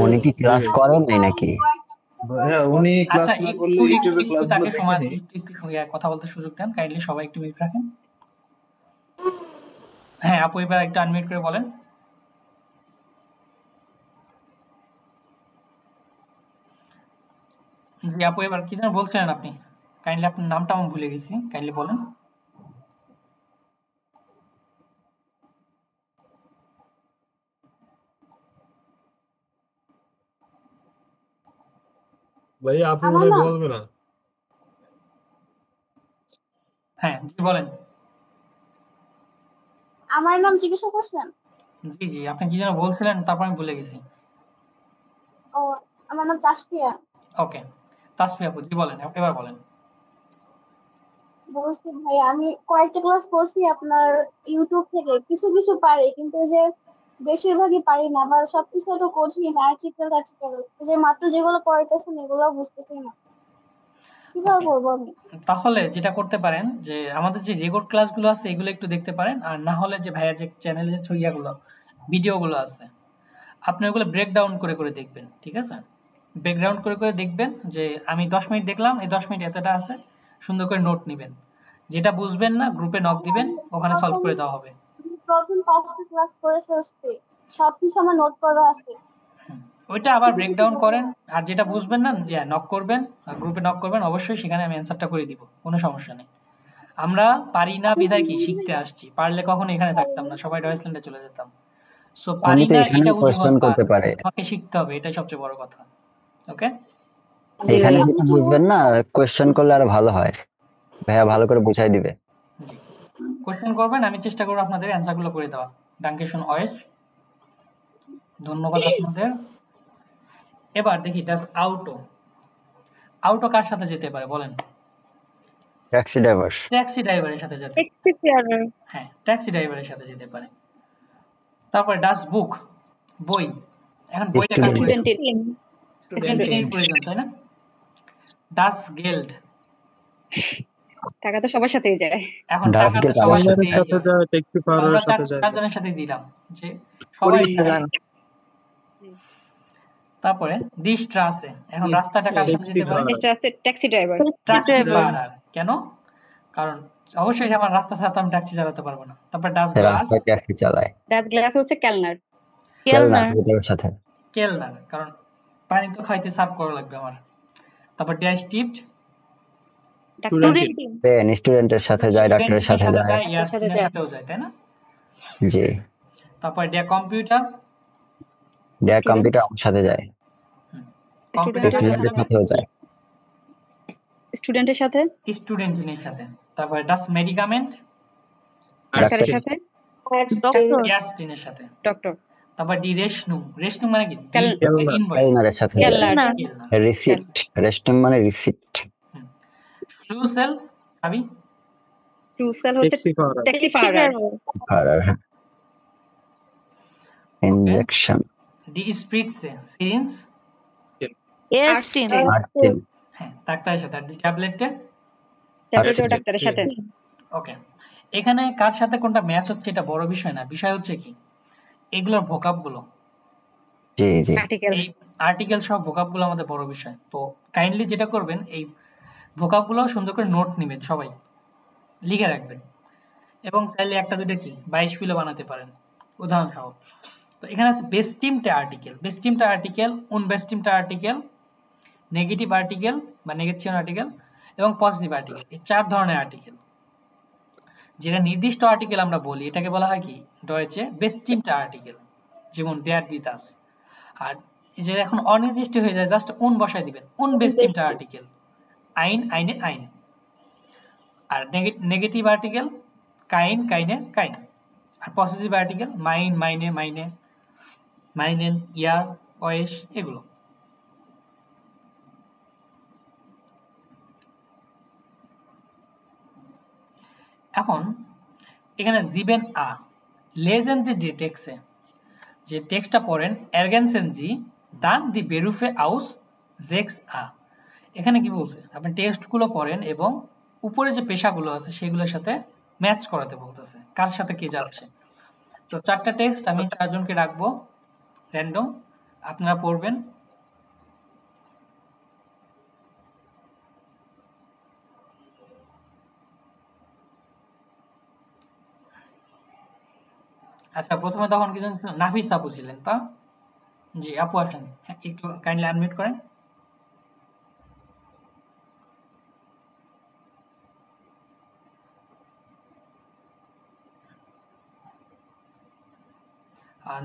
উনি কি ক্লাস করেন নাই নাকি? উনি ক্লাস না করলে ইউটিউবে একটু ক্লাসগুলো তাকে সময়, দেখেনি। একটু কথা বলতে সুযোগ দেন কাইন্ডলি, সবাই একটু মিউট রাখেন। হ্যাঁ আপু, এবার একটু আনমিউট করে বলেন। জি আপু, এবার কি যেন বলছিলেন আপনি? কাইন্ডলি আপনার নামটা আমি ভুলে গেছি, কাইন্ডলি বলেন। ভাই আপু মনে বলবে না। হ্যাঁ জি বলেন। আমার নাম জিজ্ঞাসা করছেন? জি আপনি কি যেন বলছিলেন, তারপর আমি ভুলে গেছি। ও, আমার নাম তাসফিয়া। ওকে, তাসফিয়া আপু, জি বলেন, এবার বলেন। বলছি ভাই, আমি কয়েকটা ক্লাস করছি আপনার ইউটিউব থেকে, কিছু কিছু পারি, কিন্তু যে বেশিরভাগই পারি না, বা সবকিছু তো কঠিন, আর্টিকেল যে মাত্র যেগুলো পড়াইতেছেন এগুলো বুঝতেছি না, কিভাবে করবো আমি? তাহলে যেটা করতে পারেন যে আমাদের যে রেকর্ড ক্লাসগুলো আছে এগুলো একটু দেখতে পারেন, আর না হলে যে ভাইয়ার যে চ্যানেলের ইয়াগুলো ভিডিওগুলো আছে আপনি ওগুলো ব্রেকডাউন করে করে দেখবেন, ঠিক আছে? ব্রেকডাউন করে করে দেখবেন যে আমি 10 মিনিট দেখলাম, এই 10 মিনিট এতটা আছে, সুন্দর করে নোট নেবেন, যেটা বুঝবেন না গ্রুপে নক দিবেন, ওখানে সলভ করে দেওয়া হবে। প্রথম 5টা ক্লাস করে ফেলছি, সবকিছু আমার নোট করা আছে। ওইটা আবার ব্রেকডাউন করেন, আর যেটা বুঝবেন না নক করবেন, গ্রুপে নক করবেন, অবশ্যই সেখানে আমি অ্যান্সারটা করে দিব, কোনো সমস্যা নেই। আমরা পারি না বিধায় কি শিখতে আসছি, পারলে কখনো এখানে থাকতাম না, সবাই ডয়েসল্যান্ডে চলে যেতাম। সো পারি না এটা অজুহাত করতে পারে, তোমাকে শিখতে হবে, এটাই সবচেয়ে বড় কথা। ওকে, এখানে যেটা বুঝবেন না কোশ্চেন করলে আরো ভালো হয়, ভাইয়া ভালো করে বুঝাই দিবে। জি, কোশ্চেন করবেন, আমি চেষ্টা করব আপনাদের অ্যান্সারগুলো করে দেওয়ার। ডাঙ্কেশন ওয়েস, ধন্যবাদ আপনাদের। এবার দেখি ডাজ আউটো কার সাথে যেতে পারে বলেন? ট্যাক্সি ড্রাইভারের সাথে যেতে, হ্যাঁ ট্যাক্সি ড্রাইভারের সাথে যেতে পারে। তারপরে ডাজ বুক বই, এখন বইটা কার প্রয়োজন? স্টুডেন্টের স্টুডেন্টের প্রয়োজন, তাই না? ডাস গেল্ড, টাকা তো সবার সাথেই যায়। এখন Das টাকা তো Geld সবার আমার সাথেই সাথে যায়। যায়, ট্যাক্সি তো ফায়ারের আমরা সাথে যায়। চারজনের সাথে দিলাম যে সবাই যায়। তারপরে দি স্ট্রাসে, এখন রাস্তাটা কার সাথে দিতে পারে? Taxi driver. ট্যাক্সি ফায়ারার। কেন? কারণ অবশ্যই আমার রাস্তা ছাড়া আমি ট্যাক্সি চালাতে পারবো না। তারপর ডাস গ্লাস, রাস্তায় ট্যাক্সি চালায়। ডাস গ্লাস হচ্ছে কেলনার। এটার সাথে কেলনার, কারণ পানি তো খাইতে সার্ভ করা লাগবে আমার। তারপর ড্যাশ টিপড, স্টুডেন্টের সাথে যায়, ডাক্তারের সাথে যায়, ইয়ারস্টিনের সাথেও যায়, তাই না? জি। তারপর ড্যা কম্পিউটার, কম্পিউটার আমার সাথে যায়, কম্পিউটারের সাথেও যায়, স্টুডেন্টের সাথে, স্টুডেন্টের সাথে। তারপর ডাস মেডিকামেন্ট, ডাক্তারের সাথে, ইয়ারস্টিনের সাথে, ডক্টর। তারপর ডি রেশনু, রেশনু মানে কি? কেলনারের সাথে, রিসিপ্ট, রেশনু মানে রিসিপ্ট। ফ্লুসেল, আবি ফ্লুসেল হচ্ছে ট্যাক্সি ফায়ারার। ইনজেকশন, ডি স্প্রিটসে, সিরিঞ্জ, হ্যাঁ ডাক্তারের সাথে। ডি ট্যাবলেটে, ডাক্তারের সাথে। ওকে, এখানে কার সাথে কোনটা ম্যাচ হচ্ছে এটা বড় বিষয় না, বিষয় হচ্ছে কি এগুলোর ভোকাবগুলো। জি জি, এই আর্টিকেল সহ ভোকাবগুলো আমাদের বড় বিষয়। তো কাইন্ডলি যেটা করবেন, এই ভোকাবগুলো সুন্দর করে নোট নেবেন, সবাই লিখে রাখবেন, এবং চাইলে একটা দুটো কি 22 পিলো বানাতে পারেন উদাহরণ সহ। তো এখানে আছে বেস্টিমটা আর্টিকেল, বেস্টিমটা আর্টিকেল, উনবেস্টিমটা আর্টিকেল, নেগেটিভ আর্টিকেল বা নেগেশন আর্টিকেল এবং পজিটিভ আর্টিকেল। এই 4 ধরনের আর্টিকেল। যেটা নির্দিষ্ট আর্টিকেল আমরা বলি এটাকে বলা হয় কি ডয়েচে বেস্টিমটা আর্টিকেল, যেমন দেয়ার দিতাস। আর যে এখন অনির্দিষ্ট হয়ে যায় জাস্ট উন বসায় দিবেন, উনবেস্টিমটা আর্টিকেল, আইন, আইনে, আইন। আর নেগেটিভ আর্টিকেল কাইন, কাইনে, কাইন। আর পজিটিভ আর্টিকেল মাইন, মাইনে, মাইনে, মাইনেন, ইয়ার, ওয়েশ, এগুলো। এখন এখানে জিবেন আ লেজেন দি ডি টেক্সে, যে টেক্সটটা পড়েন এরগেনসেন জি দান দি বেরুফে আউস জেক্স আ। এখানে কি বলছে, আপনি টেক্সটগুলো পড়েন এবং উপরে যে পেশাগুলো আছে সেগুলোর সাথে ম্যাচ করাতে বলতেছে, কার সাথে কে যাচ্ছে। তো 4টা টেক্সট আমি 4 জনকে রাখবো র্যান্ডম, আপনারা পড়বেন। আচ্ছা, প্রথমে তখন কিছু নাফিস আপু ছিলেন, তা জি আপু আসেন, একটু কাইন্ডলি আনমিউট করেন।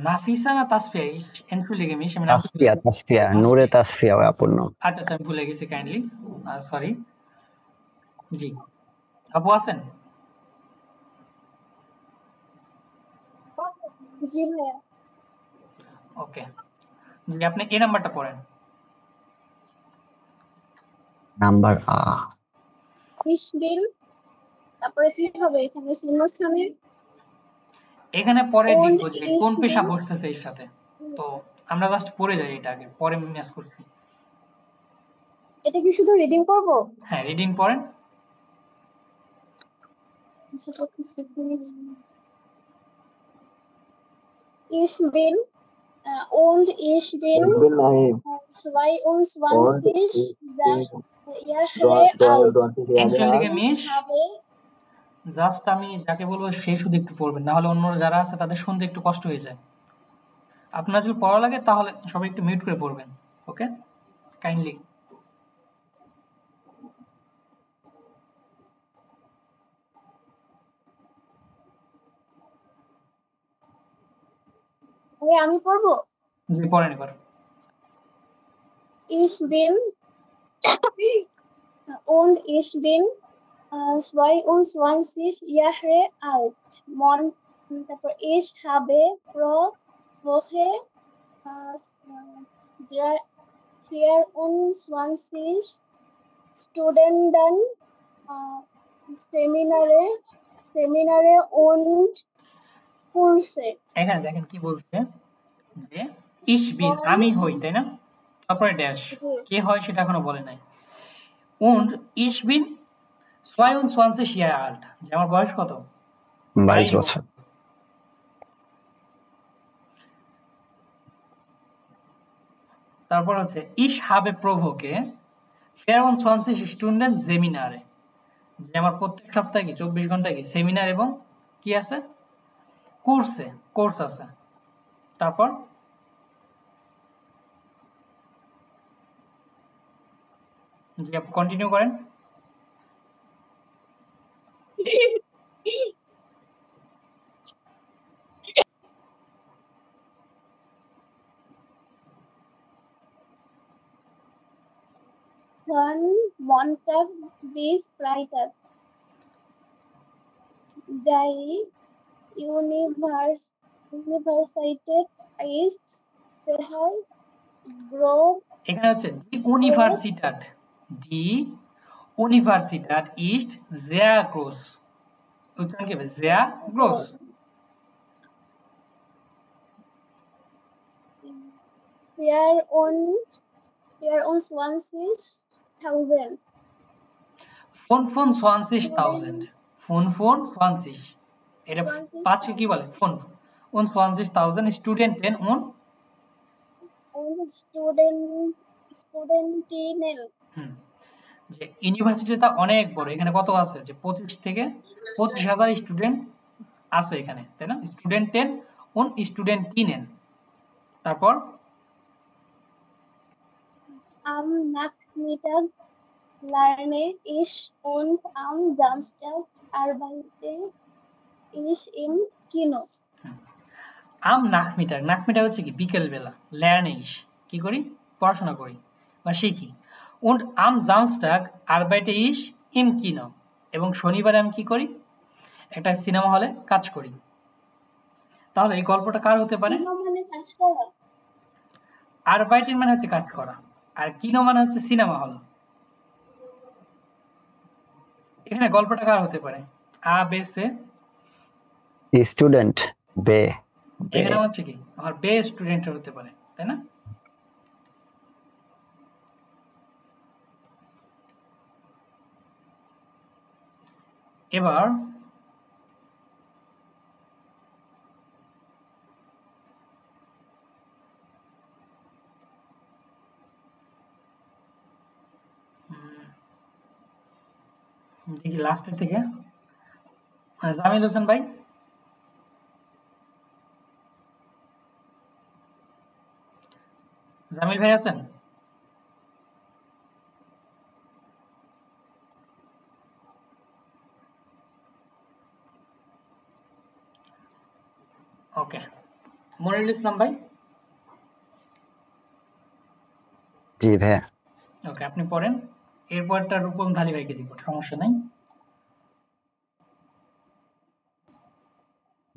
নাফিসা না তাসফিয়া? entschuldige mich, আমি তাসফিয়া, নূরে তাসফিয়া আপুর নাম। আচ্ছা আমি ভুলে গেছি, কাইন্ডলি সরি। জি আপু আছেন? জি ভাইয়া। ওকে, জি আপনি এই নাম্বারটা পড়েন। নাম্বার আ, Ich bin, তারপরে কি হবে এখানে শূন্যস্থানে? এখানে পরে দেখবো যে কোন পেশা বসতেছে এর সাথে। তো আমরা জাস্ট পড়ে যাই, এটা আগে পরে ম্যাচ করছি। এটা কি শুধু রিডিং করব? হ্যাঁ রিডিং পড়েন। Ich bin und ich bin 22 Jahre alt. entschuldige mich, just আমি যাকে বলবো সে শুধু একটু পড়বেন, না হলে অন্য যারা আছে তাদের শুনতে একটু কষ্ট হয়ে যায়। আপনার যদি পড়া লাগে তাহলে সবাই একটু মিউট করে পড়বেন, ওকে কাইন্ডলি। আমি পড়বো? জি পড়েন এবার। Ich bin und ich bin 22 Jahre alt. তারপর ich habe pro Woche 24 Studenten Seminare und Kurse. এখানে দেখেন কি বলছে, যে ich bin আমি হই, তাই না? তারপরে ড্যাশ কে হয় সেটা এখনো বলে নাই। und ich bin 22 Jahre alt, যে আমার বয়স কত? 22 বছর। তারপর হচ্ছে ich habe pro Woche 24 Stunden Seminare, যে আমার প্রত্যেক সপ্তাহে কি 24 ঘন্টা কি সেমিনার এবং কি আছে কোর্স আছে। তারপর জি আপনি কন্টিনিউ করেন। Dann Montag bis Freitag. Die Universität ist sehr groß. এখানে হচ্ছে die Universität ist sehr groß, উচ্চারণ কি হবে? sehr groß। 24.000 25.000 25 এটা পাঁচকে কি বলে? 25.000 Studenten und Studentinnen। যে ইউনিভার্সিটিটা অনেক বড়, এখানে কত আছে? যে 25 থেকে 25,000 স্টুডেন্ট আছে এখানে, তাই না? Studenten und Studentinnen। তারপর am Nachmittag lerne ich und am Samstag arbeite ich im Kino। am Nachmittag হচ্ছে কি বিকেল বেলা, lerne ich কি করি? পড়াশোনা করি বা শিখি। und am Samstag arbeite ich im Kino, এবং শনিবারে আমি কি করি? একটা সিনেমা হলে কাজ করি। তাহলে এই গল্পটা কার হতে পারে? arbeiten মানে হচ্ছে কাজ করা, আর কিনো মানে হচ্ছে সিনেমা হল। এখানে গল্পটা কার হতে পারে? আ বে সে স্টুডেন্ট বে, এখানে হচ্ছে কি আমার বে স্টুডেন্টের হতে পারে, তাই না? এবার দেখি লাস্টের থেকে জামিল হোসেন ভাই। জামিল ভাই আছেন? ওকে, মনিরুল ইসলাম ভাই। জি ভাইয়া। ওকে, আপনি পড়েন। এরপরটা রূপম ধালি ভাইকে দিব, সমস্যা নাই।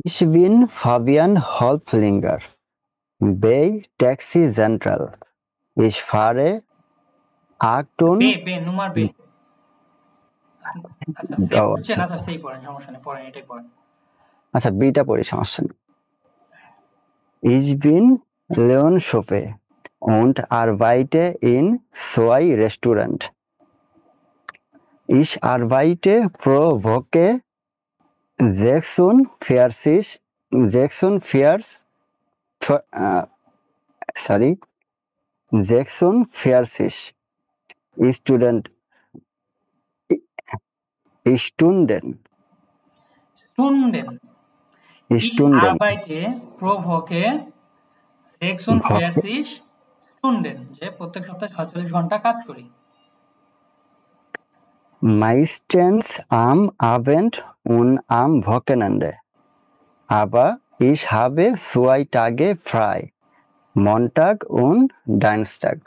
Ich bin Fabian Holplinger bei Taxi Central. Ich fahre 8 বে নুমার বে। আচ্ছা সেভ করছেন? আচ্ছা সেই পড়েন, সমস্যা নেই, পড়েন, এটাই পড়েন। আচ্ছা বিটা পড়ি, সমস্যা নেই। Ich bin Leon Schoppe und arbeite in zwei Restaurant. Ich arbeite pro Woche 46 Stunden. Ich arbeite pro Woche 46 Stunden, যে প্রত্যেক সপ্তাহে 46 ঘন্টা কাজ করি। Meistens am Abend und am Wochenende. Aber ich habe 2 Tage frei. Montag und Dienstag.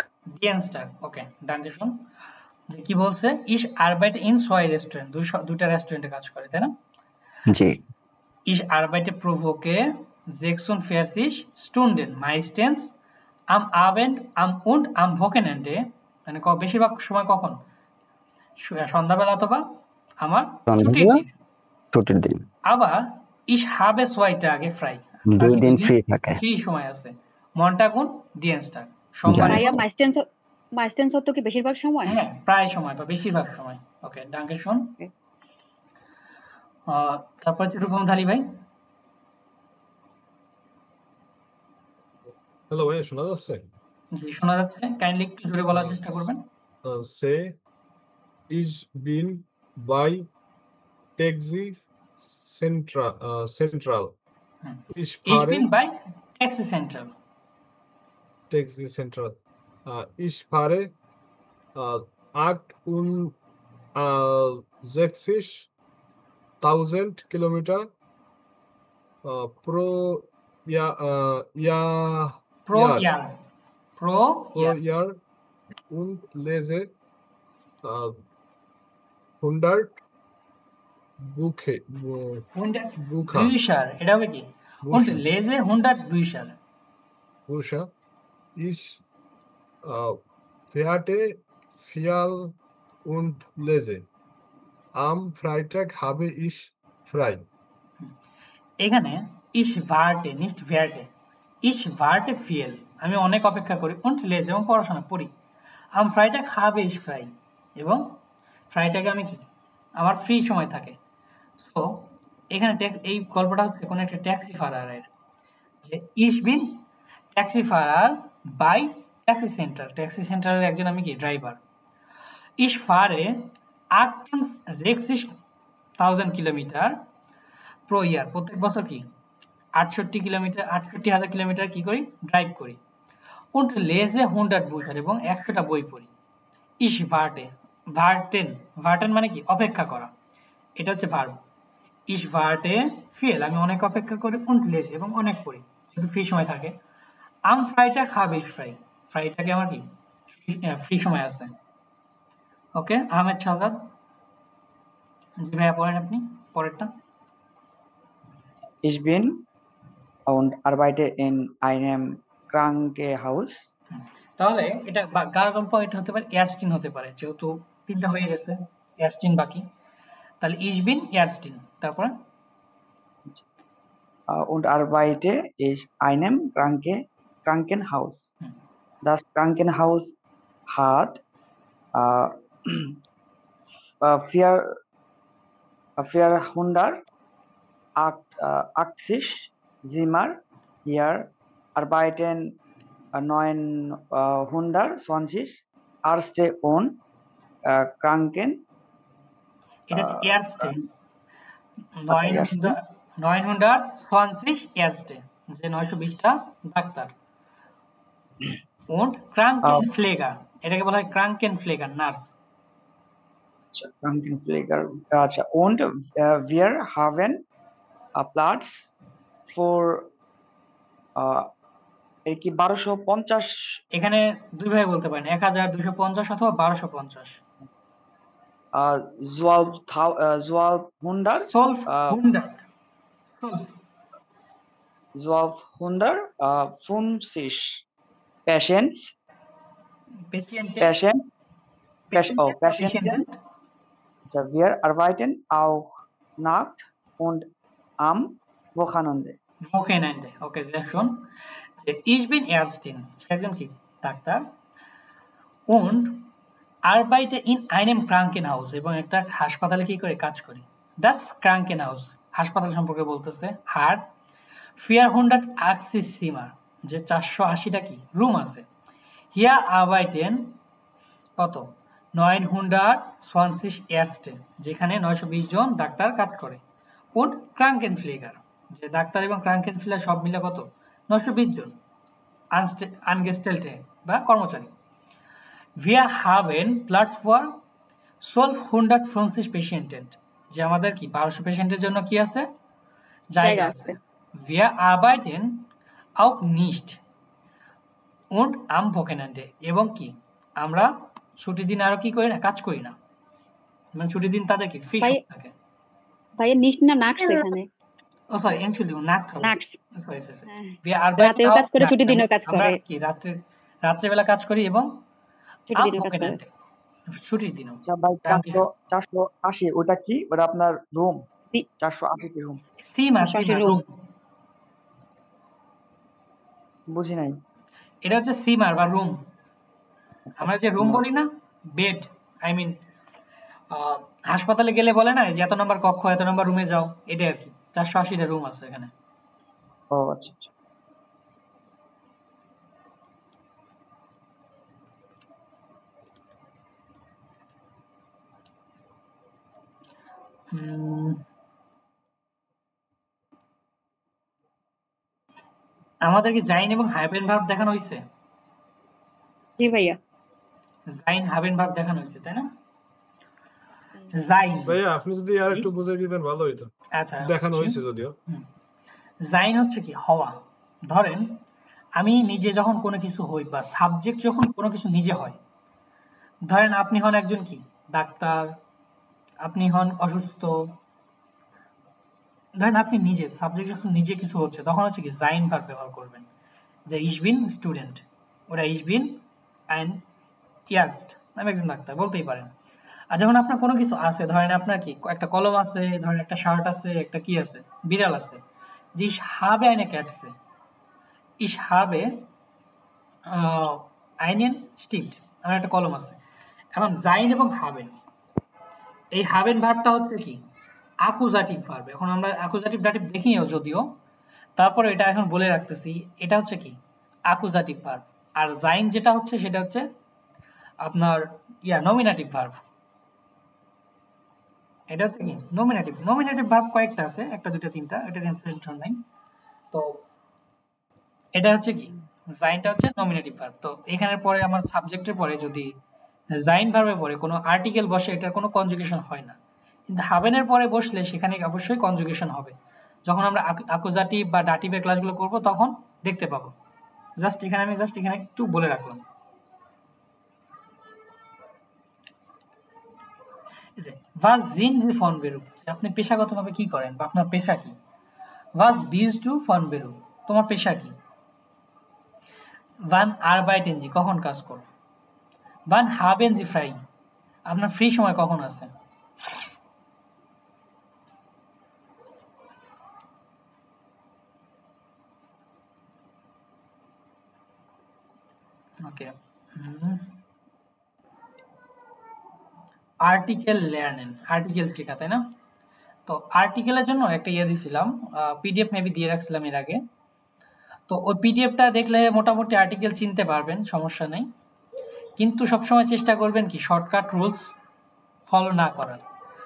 ওকে, ডানডিশন যে কি বলছে? Ich arbeite in zwei Restaurant, দুইটা রেস্টুরেন্টে কাজ করে, তাই না? জি। Ich arbeite pro Woche 46 Stunden, meistens am Abend und am Wochenende, মানে বেশিরভাগ সময় কখন? সন্ধ্যাবেলা অথবা আমার ছুটির দিন। আবার ich habe 2 Tage frei, 2 দিন ফ্রি থাকে, ফ্রি সময় আছে। Montag und Dienstag সোমবার ভাইয়া মাইস্টেন্স হতো কি বেশিরভাগ সময়? হ্যাঁ প্রায় সময় বা বেশিরভাগ সময়। ওকে ডাঙ্কে শুন। তারপর রূপম ধালি ভাই। হ্যালো ভাই, শোনা যাচ্ছে? জি শোনা যাচ্ছে, কাইন্ডলি একটু জোরে বলার চেষ্টা করবেন। সে ইজ বিন বাই ট্যাক্সি সেন্ট্রাল Ich bin bei Taxi Central. Taxi Central. Ich fahre 68.000 Kilometer pro Jahr und lese 100 Bücher. এটা হবে কি? Und lese 100 Bücher. Ich werde viel und lese. Am Freitag habe ich frei. এখানে ich warte nicht werde. Ich warte viel. আমি অনেক অপেক্ষা করি und lese এবং পড়াশোনা পড়ি। Am Freitag habe ich frei. এবং ফ্রাইটাগে আমি কি আমার ফ্রি সময় থাকে। সো এখানে এই গল্পটা হচ্ছে কোনো একটা ট্যাক্সি ফারারের, যে ich bin ট্যাক্সি ফারার বাই ট্যাক্সি সেন্টার। ট্যাক্সি সেন্টারের একজন আমি কি ড্রাইভার। Ich fahre 68.000 কিলোমিটার প্রো ইয়ার, প্রত্যেক বছর কি 68,000 কিলোমিটার কি করি ড্রাইভ করি। und lese 100 Bücher এবং 100টা বই পড়ি। Ich warten মানে কি অপেক্ষা করা, এটা হচ্ছে ভার্ব। Ich warte viel, আমি অনেক অপেক্ষা করি und lese এবং অনেক পড়ি, শুধু ফ্রি সময় থাকে। Am Freitag habe ich frei, ফ্রাইটাকে আমার কি ফ্রি সময় আছে। ওকে আহমেদ শাহজাদ। জি ভাইয়া পড়েন আপনি পরেরটা। Ich bin und arbeite in einem Krankenhaus. তাহলে এটা গার্গম্প, এটা হতে পারে এয়ারস্টিন হতে পারে, যেহেতু তিনটা হয়ে গেছে এয়ারস্টিন বাকি। তাহলে ich bin এয়ারস্টিন, তারপরে Und arbeite in einem Krankenhaus. Das Krankenhaus hat 480 Zimmer. Hier arbeiten 920 Ärzte und Kranken. এটা হচ্ছে এয়ারস্টে, 920 এয়ারস্টে, যে 920টা ডাক্তার। und Krankenpfleger, এটাকে বলা হয় Krankenpfleger নার্স। Krankenpfleger, আচ্ছা। und wir haben Platz für এই কি 1250, এখানে দুই ভাবে বলতে পারেন 1250 অথবা 1250। 1250 Patients. Wir arbeiten auch nachts und am Wochenende. Okay, sehr schön. Ich bin Ärztin, একজন কি doctor. und arbeite in einem Krankenhaus, এবং একটা হাসপাতালে কি করে কাজ করি। das Krankenhaus হাসপাতাল সম্পর্কে বলতেছে। hat 480 Zimmer, যে 480টা কি রুম আছে। hier arbeiten কত 920 Ärzte, যেখানে 920 জন ডাক্তার কাজ করে। und Krankenpfleger, যে ডাক্তার এবং Krankenpfleger সব মিলে কত 920 জন Angestellte বা কর্মচারী। wir haben Platz für 1250 Patienten, যে আমাদের কি 1200 পেশেন্টের জন্য কি আছে জায়গা আছে। wir arbeiten auch nicht und am Wochenende, এবং কি আমরা ছুটির দিন আরো কি করি না কাজ করি না, মানে ছুটির দিন তাদের কি ফ্রি থাকে। ভাই nicht না নাক্স এখানে, ও সরি Entschuldigung নাক্স, সরি wir arbeiten রাতেও কাজ করে ছুটির দিনও কাজ করে, কি রাত্রিবেলা কাজ করি এবং ছুটির দিনও। 480 ওটা কি, ওটা আপনার রুম 480 কি রুম? সিমা রুম। বুঝি নাই। এটা হচ্ছে সিমার বা রুম। আমরা যে রুম বলি না, বেড, আই মিন হাসপাতালে গেলে বলে না যে এত নম্বর কক্ষ, এত নম্বর রুমে যাও, এটা আর কি। 480টা রুম আছে এখানে। ও আচ্ছা আচ্ছা। আমাদের কি জাইন এবং হাবেন ভার্ব দেখানো হয়েছে? জি ভাইয়া। জাইন হাবেন ভার্ব দেখানো হয়েছে, তাই না? জাইন ভাইয়া আপনি যদি আর একটু বুঝিয়ে দিতেন ভালো হইতো। আচ্ছা, দেখানো হয়েছে যদিও। জাইন হচ্ছে কি হওয়া। ধরেন আমি নিজে যখন কোনো কিছু হই বা সাবজেক্ট যখন কোনো কিছু নিজে হয়, ধরেন আপনি হন একজন কি ডাক্তার, আপনি হন অসুস্থ, ধরেন আপনি নিজে সাবজেক্ট যখন নিজে কিছু হচ্ছে তখন হচ্ছে কি জাইন ভার্ব ব্যবহার করবেন, যে ইস বিন স্টুডেন্ট, ওরা ইস বিন অ্যান্ড ইয়ার্স্ট, আমি একজন ডাক্তার বলতেই পারেন। আর যখন আপনার কোনো কিছু আছে, ধরেন আপনার কি একটা কলম আছে, ধরেন একটা শার্ট আছে, একটা কি আছে, বিড়াল আছে, যে ইস হাবে eine Katze, ইস হাবে einen Stift, আমার একটা কলম আছে। এখন জাইন এবং হাবেন, এই হাবেন ভার্বটা হচ্ছে কি অ্যাকুজাটিভ ভার্ব। এখন আমরা অ্যাকুজাটিভ ডাটিভ দেখিও যদিও, তারপরে এটা এখন বলে রাখতেছি, এটা হচ্ছে কি অ্যাকুজাটিভ ভার্ব। আর জাইন যেটা হচ্ছে সেটা হচ্ছে আপনার নমিনেটিভ ভার্ব। এটা হচ্ছে কি নমিনেটিভ। নমিনেটিভ ভার্ব কয়েকটা আছে, একটা দুটো তিনটা, এটা টেনশন নাই। তো এটা হচ্ছে কি জাইনটা হচ্ছে নমিনেটিভ ভার্ব। তো এখানের পরে আমার সাবজেক্টের পরে যদি জাইন ভার্বের পরে কোনো আর্টিকেল বসে, এটার কোনো কনজুগেশন হয় না। কিন্তু হাবেনের পরে বসলে সেখানে অবশ্যই কনজুগেশন হবে। যখন আমরা অ্যাকুজাটিভ বা ডাটিভের ক্লাসগুলো করব তখন দেখতে পাবো। জাস্ট এখানে একটু বলে রাখলাম। Was sind Sie von Beruf? আপনি পেশাগতভাবে কি করেন বা আপনার পেশা কি? Was bist du von Beruf? তোমার পেশা কি? Wann arbeiten Sie? কখন কাজ করো? Wann haben Sie frei? আপনার ফ্রি সময় কখন আছে? ওকে, আর্টিকেল লার্নেন, আর্টিকেল শেখা, তাই না? তো আর্টিকেলের জন্য একটা দিয়েছিলাম, পিডিএফ মেবি দিয়ে রাখছিলাম এর আগে। তো ওই পিডিএফটা দেখলে মোটামুটি আর্টিকেল চিনতে পারবেন, সমস্যা নেই। কিন্তু সবসময় চেষ্টা করবেন কি শর্টকাট রুলস ফলো না করার,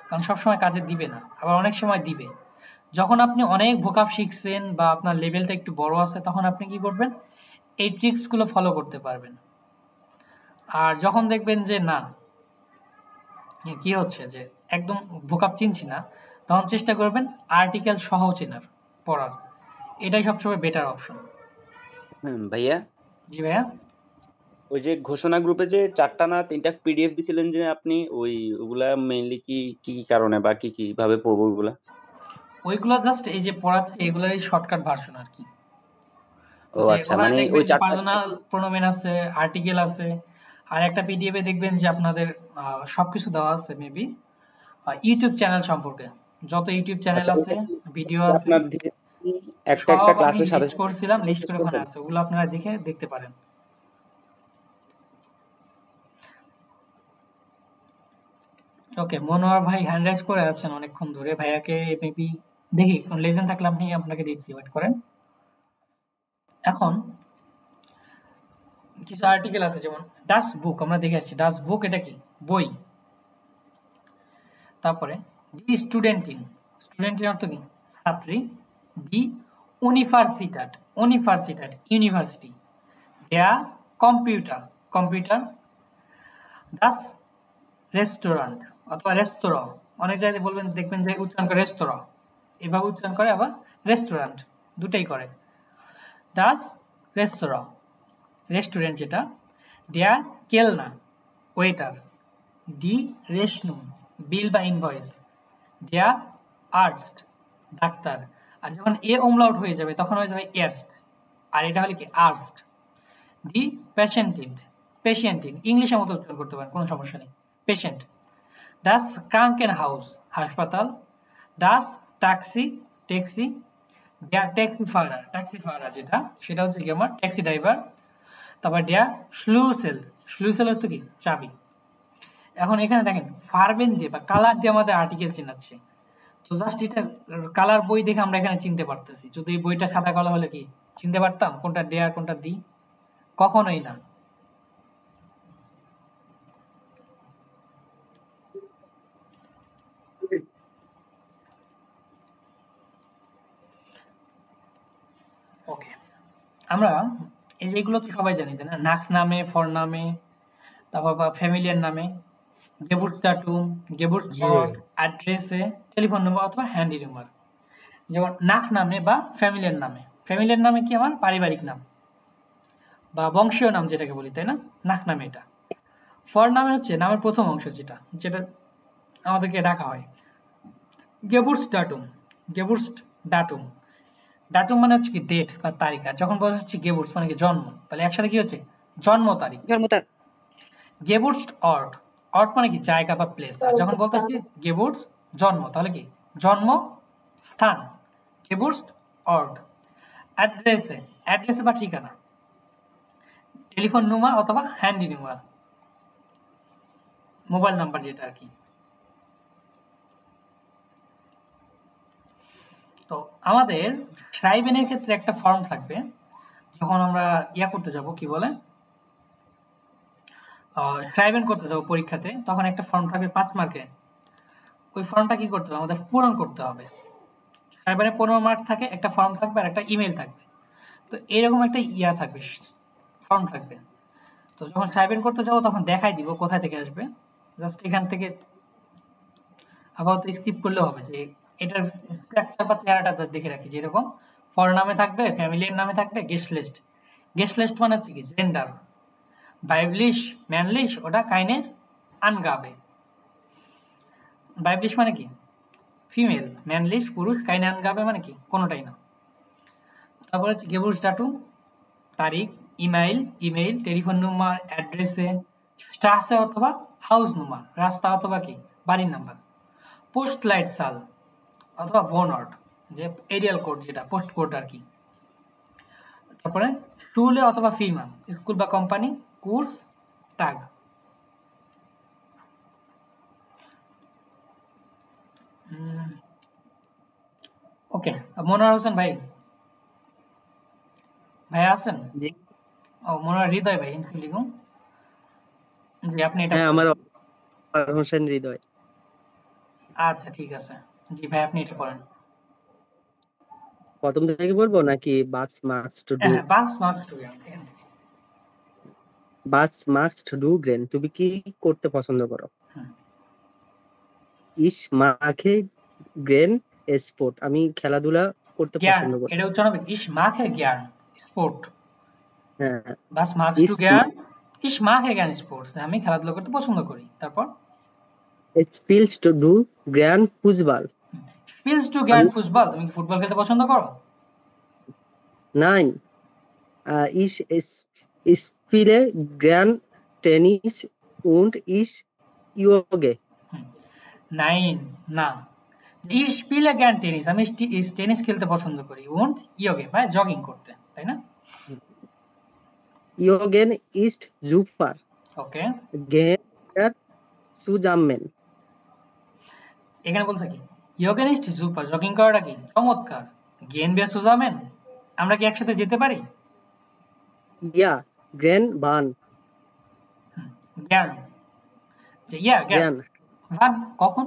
কারণ সবসময় কাজে দিবে না, আবার অনেক সময় দিবে। যখন আপনি অনেক ভোকাব শিখছেন বা আপনার লেভেলটা একটু বড় আছে, তখন আপনি কি করবেন, এই ট্রিক্সগুলো ফলো করতে পারবেন। আর যখন দেখবেন যে না কি হচ্ছে, যে একদম ভোকাব চিনছি না, তখন চেষ্টা করবেন আর্টিকেল সহ চেনার, পড়ার। এটাই সবসময় বেটার অপশন। ভাইয়া। জি ভাইয়া। ওই যে ঘোষণা গ্রুপে যে 4টা না 3টা পিডিএফ দিছিলেন যে আপনি, ওগুলা মেইনলি কি কি কারণে বা কি কি ভাবে পড়বো ওগুলা? ওইগুলো জাস্ট এই যে পড়াচ্ছে এগুলোরই শর্টকাট ভার্সন আর কি। ও আচ্ছা, মানে ওই পার্সোনাল প্রোনোমেন আছে, আর্টিকেল আছে, আর একটা পিডিএফ এ দেখবেন যে আপনাদের সবকিছু দেওয়া আছে, মেবি ইউটিউব চ্যানেল সম্পর্কে, যত ইউটিউব চ্যানেল আছে, ভিডিও আছে, একটা ক্লাসের সাথে করছিলাম, লিস্ট করে ওখানে আছে, ওগুলো আপনারা দেখতে পারেন। ওকে, মনোয়ার ভাই হ্যান্ড রাইজ করে আছেন অনেকক্ষণ ধরে, ভাইয়াকে মেবি দেখি কোন লেজেন্ড থাকলে আপনি আপনাকে দিচ্ছি, ওয়েট করেন। এখন কিছু আর্টিকেল আছে, যেমন ডাস বুক, আমরা দেখে আসছি ডাস বুক, এটা কি বই। তারপরে দি স্টুডেন্টিন, স্টুডেন্টিন অর্থ কি ছাত্রী। দি ইউনিভার্সিটাট, ইউনিভার্সিটি। দেয়া কম্পিউটার, কম্পিউটার। দাস রেস্টুরেন্ট অথবা রেস্তোরাঁ, অনেক জায়গায় বলবেন দেখবেন যে উচ্চারণ করে রেস্তোরাঁ, এভাবে উচ্চারণ করে, আবার রেস্টুরেন্ট, দুটাই করে। দাস রেস্তোরাঁ, রেস্টুরেন্ট যেটা। দেয়া কেলনা, ওয়েটার। ডি রেশনু, বিল বা ইনভয়েস। দেয়া আর্টস, ডাক্তার। আর যখন এ ওমলাউট হয়ে যাবে তখন হয়ে যাবে এয়ার্স্ট, আর এটা হলে কি আর্টস। দি পেশেন্টিন, পেশেন্টিন ইংলিশের মতো উচ্চারণ করতে পারেন, কোনো সমস্যা নেই, পেশেন্ট। ডাস ক্রাঙ্কেন হাউস, হাসপাতাল। ডাস ট্যাক্সি, ট্যাক্সি। ট্যাক্সি ফারার যেটা সেটা হচ্ছে কি আমার ট্যাক্সি ড্রাইভার। তারপর ডিয়া স্লুসেল হচ্ছে কি চাবি। এখন এখানে দেখেন ফারবেন দিয়ে বা কালার দিয়ে আমাদের আর্টিকেল চেনাচ্ছে। তো জাস্ট এটা কালার বই দেখে আমরা এখানে চিনতে পারতেছি। যদি এই বইটা সাদা কালো হলে কি চিনতে পারতাম কোনটা ডে আর কোনটা দি? কখনোই না। ওকে, আমরা এই যেগুলো তো সবাই জানি তাই না? নাক নামে, ফর নামে, তারপর বা ফ্যামিলিয়ার নামে, গেবুটসদাটুম, গেবুটসঅর্ট, অ্যাড্রেসে, টেলিফোন নম্বর অথবা হ্যান্ডি নাম্বার। যেমন নাক নামে বা ফ্যামিলিয়ার নামে, ফ্যামিলিয়ার নামে কি আমার পারিবারিক নাম বা বংশীয় নাম যেটাকে বলি তাই না? নাক নামে এটা। ফর নামে হচ্ছে নামের প্রথম অংশ যেটা যেটা আমাদেরকে ডাকা হয়। গেবুটসদাটুম, গেবুটসদাটুম, ডাটুম মানে হচ্ছে কি ডেট বা তারিখ। আর যখন বলা হচ্ছে গেবুটস মানে কি জন্ম, তাহলে একসাথে কি হচ্ছে জন্ম তারিখ। গেবুটসঅর্ট, অর্ট মানে কি জায়গা বা প্লেস। আর যখন বলতেছি গেবুটস জন্ম, তাহলে কি জন্ম স্থান, গেবুটসঅর্ট। অ্যাড্রেসে, অ্যাড্রেসে বা ঠিকানা, টেলিফোন নাম্বার অথবা হ্যান্ডি নাম্বার, মোবাইল নাম্বার যেটা আর কি। তো আমাদের ট্রাইবেনের ক্ষেত্রে একটা ফর্ম থাকবে যখন আমরা করতে যাব, কি বলে ট্রাইবেন করতে যাব পরীক্ষাতে, তখন একটা ফর্ম থাকবে 5 মার্কের। ওই ফর্মটা কি করতে হবে আমাদের পূরণ করতে হবে। ট্রাইবেনে 15 মার্ক থাকে, একটা ফর্ম থাকবে আর একটা ইমেল থাকবে। তো এরকম একটা থাকবে, ফর্ম থাকবে। তো যখন ট্রাইবেন করতে যাবো তখন দেখাই দিব কোথায় থেকে আসবে। জাস্ট এখান থেকে আপাতত স্কিপ করলেও হবে, যে এটার স্ট্রাকচার বা চেহারাটা জাস্ট দেখে রাখি। যেরকম ফর নামে থাকবে, ফ্যামিলির নামে থাকবে গেস্ট লিস্ট। গেস্ট লিস্ট মানে হচ্ছে কি জেন্ডার, বাইবলিশ ম্যানলিশ ওটা কাইনে আনগাবে। বাইবলিশ মানে কি ফিমেল, ম্যানলিশ পুরুষ, কাইনে আনগাবে মানে কি কোনোটাই না। তারপরে হচ্ছে গেবুটসদাটুম তারিখ, ইমেইল, টেলিফোন নাম্বার, অ্যাড্রেসে, স্ট্রাসে অথবা হাউস নাম্বার, রাস্তা অথবা কি বাড়ির নাম্বার। পোস্ট লাইট সাল অথবা ভোনর্ট, যে এরিয়াল কোড যেটা পোস্ট কোড আর কি। তারপরে স্কুলে অথবা ফিরমা, স্কুল বা কোম্পানি, কোর্স, টাগ। ওকে, মনোয়ার হোসেন ভাই আছেন? ও মনোয়ার হৃদয় ভাই লিখুন জি, আপনি এটা আমার হোসেন হৃদয়। আচ্ছা ঠিক আছে, জি ভাই আপনি এটা করেন। প্রথম থেকে বলবো নাকি বাস মার্কস টু ডু? বাস মার্কস টু ডু গ্রেন, তুমি কি করতে পছন্দ করো? ইস মাখে গ্রেন স্পোর্ট, আমি খেলাধুলা করতে পছন্দ করি। এটা উচ্চারণ হবে ইস মাখে জ্ঞান স্পোর্ট। হ্যাঁ, বাস মার্কস টু জ্ঞান, ইস মাখে জ্ঞান স্পোর্টস, আমি খেলাধুলা করতে পছন্দ করি। তারপর স্পিলস টু ডু গ্র্যান ফুটবল, স্পিলস টু গ্র্যান ফুটবল, তুমি কি ফুটবল খেলতে পছন্দ করো? নাইন ইস স্পিলে গ্র্যান টেনিস উন্ড ইস ইয়োগে। নাইন না, ইস স্পিলে গ্র্যান টেনিস, আমি টেনিস খেলতে পছন্দ করি। উন্ড ইয়োগে ভাই জগিং করতে, তাই না? ইয়োগেন ইস্ট জুপার, ওকে গেন সুজামেন। এখানে বলতে কি ইয়োগেন ইস্ট জুপার, জগিং করাটা কি চমৎকার। গেন বিয়া সুজামেন, আমরা কি একসাথে যেতে পারি? ইয়া গ্রেন ভান, জ্ঞান যে জ্ঞান ভান কখন?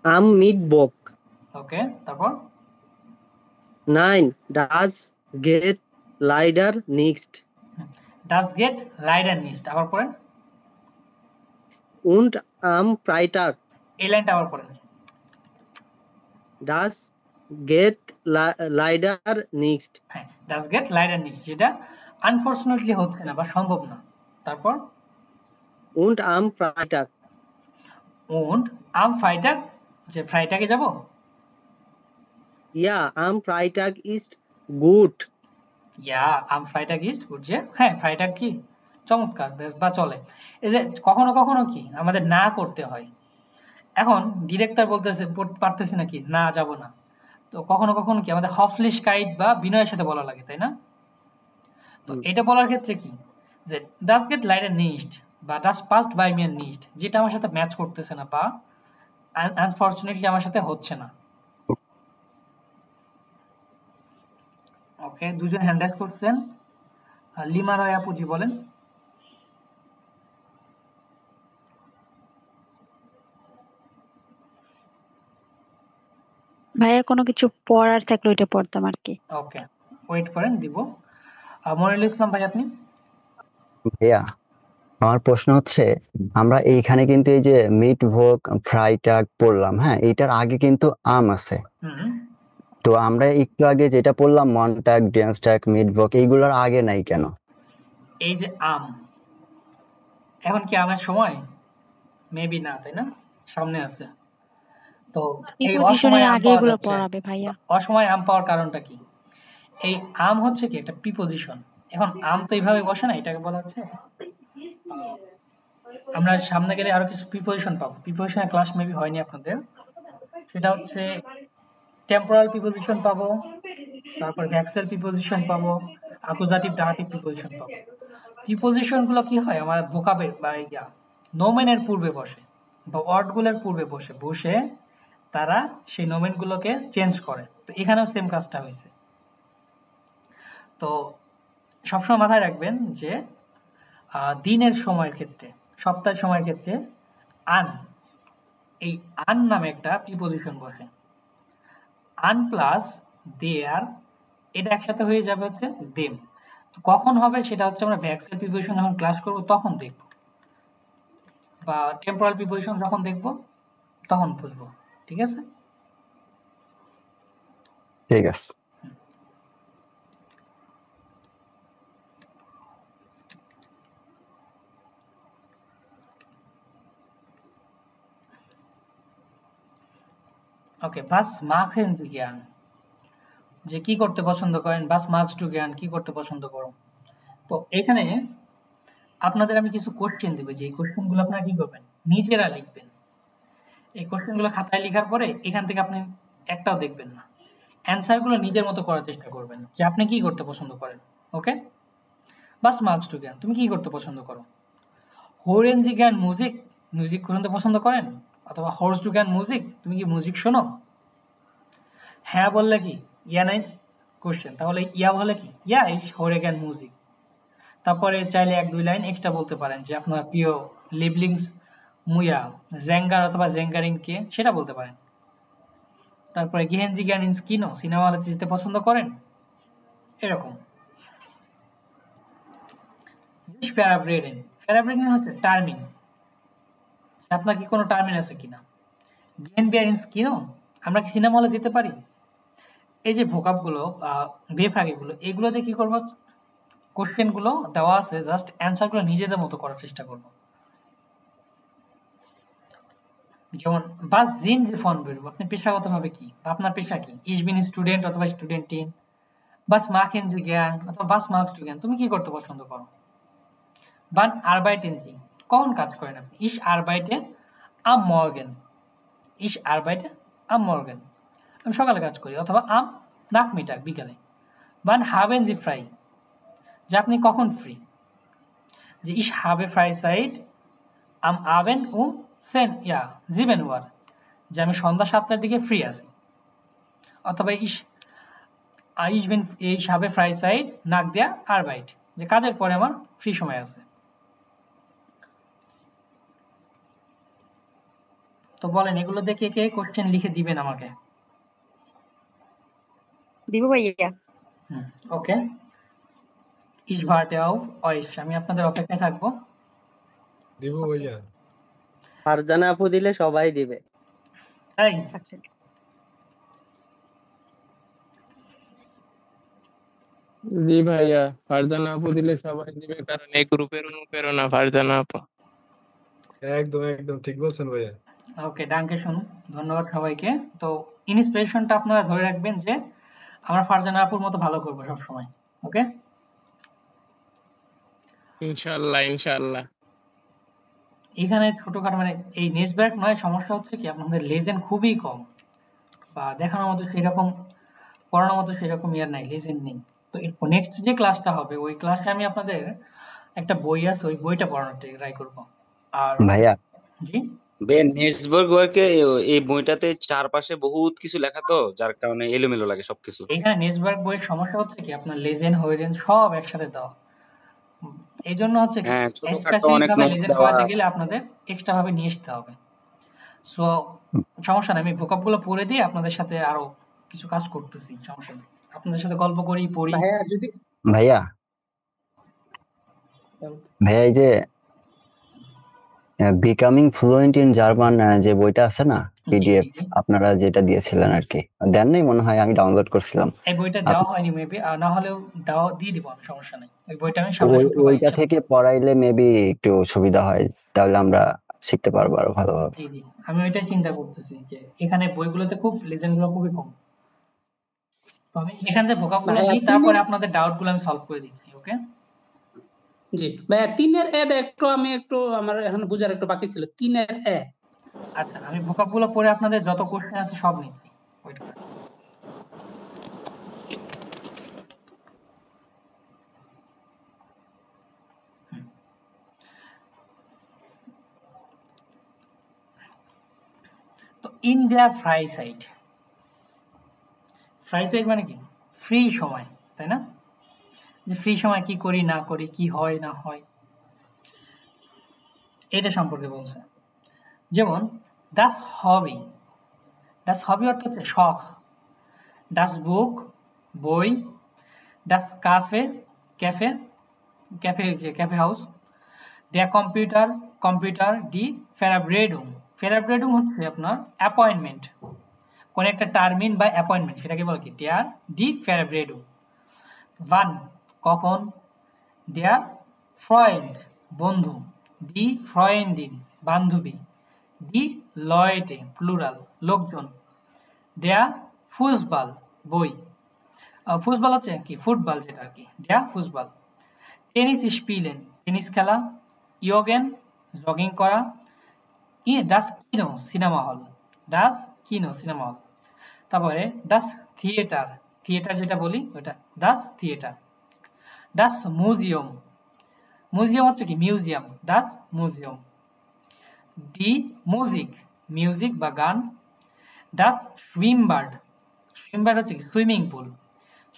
আম মিট বক। ওকে, তারপর নাইন ডাজ গেট লাইডার নেক্সট, ডাজ গেট লাইডার নেক্সট। আবার পড়েন। উন্ড আম ফ্রাইটাগ, এই লাইনটা আবার পড়েন। ডাজ গেট লাইডার নেক্সট, হ্যাঁ ডাজ গেট লাইডার নেক্সট, যেটা আনফরচুনেটলি হচ্ছে না বা সম্ভব না। তারপর উন্ড আম ফ্রাইটাগ, উন্ড আম ফ্রাইটাগ, যে ফ্রাইটাগে যাব। ইয়া আম ফ্রাইটাগ ইজ গুড, ইয়া আম ফ্রাইটাগ ইজ গুড, যে হ্যাঁ ফ্রাইটাগ কি চমৎকার বা চলে। এই যে কখনো কখনো কি আমাদের না করতে হয়, এখন ডিরেক্টর বলতেছে পারতেছি নাকি, না যাব না। তো কখনো কখনো কি আমাদের হফলিশকাইট বা বিনয়ের সাথে বলা লাগে, তাই না? তো এটা বলার ক্ষেত্রে কি যে ডাস গেট লাইডার নিস্ট বা ডাস পাস্ট বাই মিয়ার নিস্ট, যেটা আমার সাথে ম্যাচ করতেছে না বা আনফরচুনেটলি আমার সাথে হচ্ছে না। ওকে, দুজন হ্যান্ড রাইজ করছেন। লিমা রয় আপুজি বলেন। ভাইয়া কোনো কিছু পড়ার থাকলে ওইটা পড়তাম আর কি। ওকে, ওয়েট করেন, দিব। মনিরুল ইসলাম ভাই, আপনি? ভাইয়া আমার প্রশ্ন হচ্ছে, আমরা এইখানে কিন্তু এই যে মিট ভোগ ফ্রাই টাক পড়লাম, হ্যাঁ, এইটার আগে কিন্তু আম আছে। তো আমরা একটু আগে যেটা পড়লাম মনটাক, ডিয়ান্সটাক, মিট ভোগ, এইগুলোর আগে নাই কেন? এই যে আম, এখন কি আমের সময়? মেবি না, তাই না? সামনে আছে। তো এই অসময়ে আম পাওয়া যাচ্ছে। অসময়ে আম পাওয়ার কারণটা কি? এই আম হচ্ছে কি একটা প্রিপোজিশন। এখন আম তো এইভাবে বসে না, এটাকে বলা হচ্ছে, আমরা সামনে গেলে আরো কিছু প্রিপোজিশন পাবো। প্রিপোজিশনের ক্লাস মেবি হয়নি আপনাদের। সেটা হচ্ছে টেম্পোরাল প্রিপোজিশন পাবো, তারপর ভ্যাক্সেল প্রিপোজিশন পাবো, অ্যাকুজাটিভ ডাটাটিভ প্রিপোজিশন পাবো। প্রিপোজিশন গুলো কি হয়, আমার ভোকাবের বা নোমেনের পূর্বে বসে বা ওয়ার্ডগুলোর পূর্বে বসে তারা সেই নোমেনগুলোকে চেঞ্জ করে। তো এখানেও সেম কাজটা হয়েছে। তো সবসময় মাথায় রাখবেন যে দিনের সময়ের ক্ষেত্রে, সপ্তাহের সময়ের ক্ষেত্রে আন, এই আন নামে একটা প্রিপোজিশন বসে। আন প্লাস দেয়ার, এটা একসাথে হয়ে যাবে হচ্ছে দেম। তো কখন হবে সেটা হচ্ছে আমরা ভ্যাক্সেল প্রিপোজিশন যখন ক্লাস করব তখন দেখব, বা টেম্পোরাল প্রিপোজিশন যখন দেখব তখন বুঝবো। ঠিক আছে? ঠিক আছে। ওকে, বাস মাখেন জ্ঞান, যে কি করতে পছন্দ করেন, বাস মার্কস টু জ্ঞান, কি করতে পছন্দ করো। তো এখানে আপনাদের আমি কিছু কোশ্চেন দেবো, যে এই কোশ্চেনগুলো আপনারা কি করবেন, নিজেরা লিখবেন। এই কোশ্চেনগুলো খাতায় লেখার পরে এখান থেকে আপনি একটাও দেখবেন না, অ্যান্সারগুলো নিজের মতো করার চেষ্টা করবেন, যে আপনি কি করতে পছন্দ করেন। ওকে, বাস মার্কস টু জ্ঞান, তুমি কি করতে পছন্দ করো। হোরেঞ্জি জ্ঞান মিউজিক, মিউজিক শুনতে পছন্দ করেন, অথবা হর্স টু জ্ঞান মিউজিক, তুমি কি মিউজিক শোনো। হ্যাঁ বললে কি ইয়া নাই কোশ্চেন, তাহলে ইয়া বলে কি ইয়া ইস হোরে জ্ঞান মিউজিক। তারপরে চাইলে 1-2 লাইন এক্সট্রা বলতে পারেন, যে আপনার প্রিয় লিবলিংস মুয়া জেঙ্গার অথবা জেঙ্গারিং কে, সেটা বলতে পারেন। তারপরে গেহেনজি জ্ঞান ইন স্কিনো, সিনেমা হলে যেতে পছন্দ করেন, এরকম। ফ্যারাব্রেডেন, ফ্যারাব্রেডেন হচ্ছে টার্মিন, আপনার কি কোনো টার্মিন আছে কিনা। গেন বিয়ার ইন স্কিনো, আমরা কি সিনেমা হলে যেতে পারি। এই যে ভোকাবগুলো, বেফাগিগুলো, এগুলোতে কি করবো, কোশ্চেনগুলো দেওয়া আছে, জাস্ট অ্যান্সারগুলো নিজেদের মতো করার চেষ্টা করব। যেমন বাস জিন যে ফোন বেরোবো, আপনি পেশাগতভাবে কি, বা আপনার পেশা কি, ইসবিন স্টুডেন্ট অথবা স্টুডেন্টিন, বাস মাখেন জি জ্ঞান অথবা বাস মার্কস টু জ্ঞান, তুমি কি করতে পছন্দ করো। বান আরবাইটেন জি, কখন কাজ করেন আপনি। ইস আরবাইটে আম মর্গেন, ইস আরবাইটে আম মর্গেন, আমি সকালে কাজ করি, অথবা আম নাক মিটাক, বিকালে। বান হাবেন জি ফ্রাই, যে আপনি কখন ফ্রি, যে ইস হাবে ফ্রাই সাইড আম আবেন সেন ইয়া জিবেন ওয়ার, যে আমি সন্ধ্যা 7টার দিকে ফ্রি আছি, অথবা ইস বিন এই হাবে ফ্রাই সাইড নাক দেয়া আরবাইট, যে কাজের পরে আমার ফ্রি সময় আছে। তো বলেন, এগুলো দেখে কে কোশ্চেন লিখে দিবেন আমাকে। দিব ভাইয়া। ওকে, ইস ভার্টে আও অয়েশ, আমি আপনাদের অপেক্ষায় থাকবো। দিব ভাইয়া। ফারজানা আপু দিলে সবাই দিবে। তাই জি ভাইয়া, ফারজানা আপু দিলে সবাই দিবে, কারণ এই গ্রুপের অনুপ্রেরণা ফারজানা আপু। একদম একদম ঠিক বলছেন ভাইয়া। ওকে, ডাঙ্কে শুনুন, ধন্যবাদ সবাইকে। তো ইন্সপিরেশনটা আপনারা ধরে রাখবেন, যে আমরা ফারজানা আপুর মতো ভালো করবো সব সময়। ওকে, ইনশাআল্লাহ ইনশাআল্লাহ। এখানে ছোটখাটো মানে এই নেসব্যাক নয়, সমস্যা হচ্ছে কি আপনাদের লেজেন্ড খুবই কম, বা দেখানোর মতো সেরকম পড়ানোর মতো সেরকম ইয়ার নাই, লেজেন্ড নেই। তো এরপর নেক্সট যে ক্লাসটা হবে ওই ক্লাসে আমি আপনাদের একটা বই আছে ওই বইটা পড়ানোর ট্রাই করব। আর ভাইয়া জি নেসবার্গ ওয়ার্কে এই বইটাতে চারপাশে বহুত কিছু লেখা তো, যার কারণে এলোমেলো লাগে সবকিছু। এখানে নেসবার্গ বইয়ের সমস্যা হচ্ছে কি আপনার লেজেন্ড হোয়েরেন সব একসাথে দেওয়া, এই জন্য হচ্ছে কি হ্যাঁ, ছোটখাটো স্পেসিফিক অনেক ভাবে নোট লেজেন্ড দেওয়া। করাতে গেলে আপনাদের এক্সট্রা ভাবে নিয়ে আসতে হবে। সো সমস্যা নেই, আমি ভোকাবগুলো পড়ে দিয়ে আপনাদের সাথে আরো কিছু কাজ করতেছি, সমস্যা নেই, আপনাদের সাথে গল্প করি পড়ি। ভাইয়া ভাইয়া এই যে বিকামিং ফ্লুয়েন্ট ইন জার্মান যে বইটা আছে না, পিডিএফ আপনারা যেটা দিয়েছিলেন আর কি, দেন নাই মনে হয়, আমি ডাউনলোড করছিলাম। এই বইটা দেওয়া হয়নি মেবি, আর না হলেও দেওয়া দিয়ে দিব আমি, সমস্যা নেই। ওই বইটা আমি সামনে শুক্রবার ওইটা থেকে পড়াইলে মেবি একটু সুবিধা হয়, তাহলে আমরা শিখতে পারবো আরো ভালোভাবে। জি জি, আমি ওইটাই চিন্তা করতেছি যে এখানে বইগুলোতে খুব লেজেন্ড গুলো খুবই কম, তো আমি এখান থেকে ভোকাবগুলো নিই, তারপরে আপনাদের ডাউট গুলো আমি সলভ করে দিচ্ছি। ওকে জি ভাইয়া, 3 এর এ একটু আমার এখন বোঝার একটু বাকি ছিল। 3 এর এ, আচ্ছা আমি ভোকাবগুলো পড়ে আপনাদের যত কোশ্চেন আছে সব নিচ্ছি, ওয়েট করেন। তো in their fry side, fry side মানে কি ফ্রি সময়, তাই না? যে ফ্রি সময় কি করি না করি, কি হয় না হয়, এটা সম্পর্কে বলছে। যেমন ডাস হবি, ডাস হবি অর্থ হচ্ছে শখ, ডাস বুক বই, ডাস কাফে ক্যাফে, ক্যাফে হচ্ছে ক্যাফে হাউস, ডে কম্পিউটার কম্পিউটার, ডি ফেরাব্রেডুম, ফেরাব্রেডুম হচ্ছে আপনার অ্যাপয়েন্টমেন্ট, কোন একটা টার্মিন বা অ্যাপয়েন্টমেন্ট সেটাকে বলে কি ডেয়ার, ডি ফেরাব্রেডুম। ওয়ান কখন, দেয়ার ফ্রয়েন্ড বন্ধু, ডি ফ্রয়েন্ডিন বান্ধবী, ডি লয়েটে প্লুরাল লোকজন, দেয়া ফুসবল বই, ফুসবল হচ্ছে কি ফুটবল যেটা আর কি, দেয়া ফুসবল। টেনিস স্পিলেন টেনিস খেলা, ইয়োগেন জগিং করা, ডাস কিনো সিনেমা হল, ডাস কিনো সিনেমা হল। তারপরে ডাস থিয়েটার, থিয়েটার যেটা বলি ওটা ডাস থিয়েটার। ডাস মিউজিয়াম, মিউজিয়াম হচ্ছে কি মিউজিয়াম, ডাস মিউজিয়াম। ডি মিউজিক, মিউজিক বা গান। ডাস সুইমবার্ড, সুইমবার্ড হচ্ছে কি সুইমিং পুল।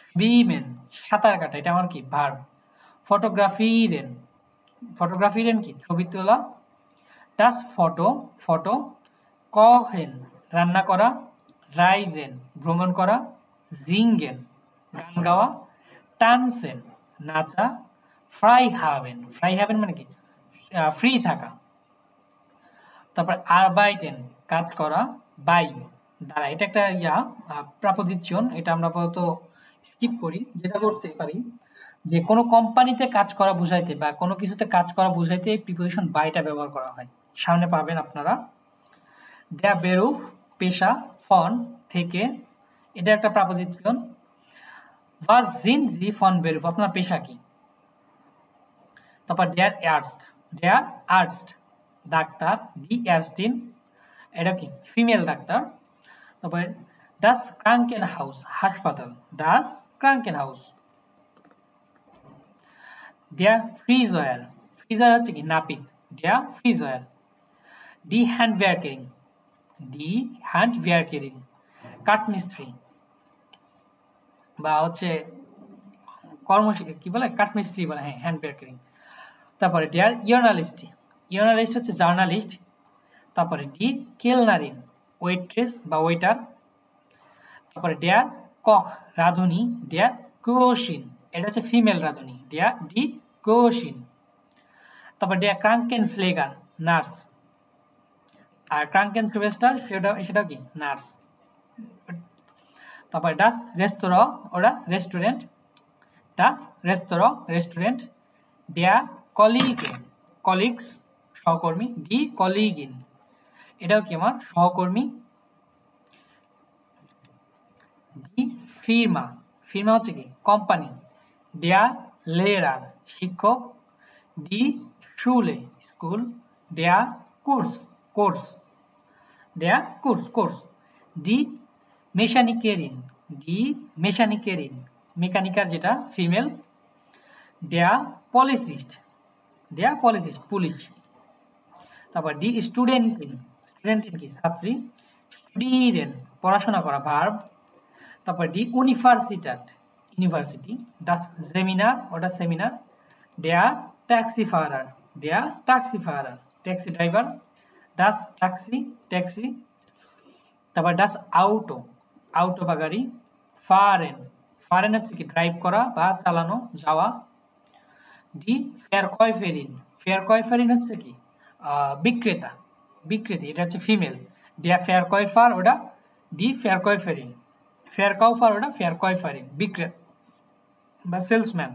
সুইমেন সাঁতার কাটা, এটা আমার কি ভার্ব। ফটোগ্রাফিরেন, ফটোগ্রাফিরেন কি ছবি তোলা। ডাস ফটো, ফটো। কহেন রান্না করা, রাইজেন ভ্রমণ করা, জিঙ্গেন গান গাওয়া, টানসেন নাচা, ফ্রাই হাবেন, ফ্রাই হাবেন মানে কি ফ্রি থাকা। তারপর আরবাইটেন কাজ করা, বাই দ্বারা, এটা একটা প্রাপোজিশন, এটা আমরা আপাতত স্কিপ করি। যেটা করতে পারি যে কোনো কোম্পানিতে কাজ করা বুঝাইতে বা কোনো কিছুতে কাজ করা বুঝাইতে প্রিপোজিশন বাইটা ব্যবহার করা হয়, সামনে পাবেন আপনারা। দেয়া বেরুফ পেশা, ফন থেকে, এটা একটা প্রাপোজিশন। ওয়াজ জিন জি ফন বেরুফ আপনার পেশা কি। তারপর দেয়ার আর্টস, দেয়ার আর্টস ডাক্তার, ডি অ্যারস্টিন এটা কি ফিমেল ডাক্তার। তারপরে ডাস ক্রাঙ্কেন হাউস হাসপাতাল, ডাস ক্রাঙ্কেন হাউস। দেয়ার ফ্রিজওয়ার, ফ্রিজওয়ার হচ্ছে কি নাপিত, দেয়ার ফ্রিজওয়ার। ডি হ্যান্ড ওয়ার্কিং, ডি হ্যান্ড ওয়ার্কিং কাঠমিস্ত্রি বা হচ্ছে কর্ম কি বলে কাঠমিস্ত্রি বলে, হ্যাঁ হ্যান্ড ওয়ার্কিং। তারপরে ডিয়ার ইয়র্নালিস্ট, ইয়র্নালিস্ট হচ্ছে জার্নালিস্ট। তারপরে ডি কেলনারিন ওয়েট্রেস বা ওয়েটার। তারপরে ডেয়ার কখ রাঁধুনি, ডেয়ার কোশিন এটা হচ্ছে ফিমেল রাঁধুনি, ডেয়ার ডি কোশিন। তারপর ডেয়ার ক্রাঙ্কেন ফ্লেগার নার্স, আর ক্রাঙ্কেন সুবেস্টার সেটাও কি নার্স। তারপরে ডাস রেস্তোরাঁ ওরা রেস্টুরেন্ট, ডাস রেস্তোরাঁ রেস্টুরেন্ট। ডেয়ার কলিগেন কলিগস সহকর্মী, ডি কলিগিন এটাও কি আমার সহকর্মী। ডি ফিরমা, ফিরমা হচ্ছে কি কোম্পানি, ডেয়ার লেরার শিক্ষক, ডি শুলে school, der Kurs, der Kurs. Die Mechanikerin, মেকানিকার যেটা ফিমেল, der Polizist, পুলিশ। তারপর die Studentin কি ছাত্রী, studieren পড়াশোনা করা ভার্ব। তারপর die Universität university, das Seminar oder Seminar, der Taxifahrer taxi driver, das taxi. তারপর das Auto বা গাড়ি, fahren হচ্ছে কি ড্রাইভ করা বা চালানো, যাওয়া। die Verkäuferin হচ্ছে কি বিক্রেতা, এটা হচ্ছে female. der Verkäufer oder die Verkäuferin, Verkäufer oder Verkäuferin বিক্রেতা বা সেলসম্যান,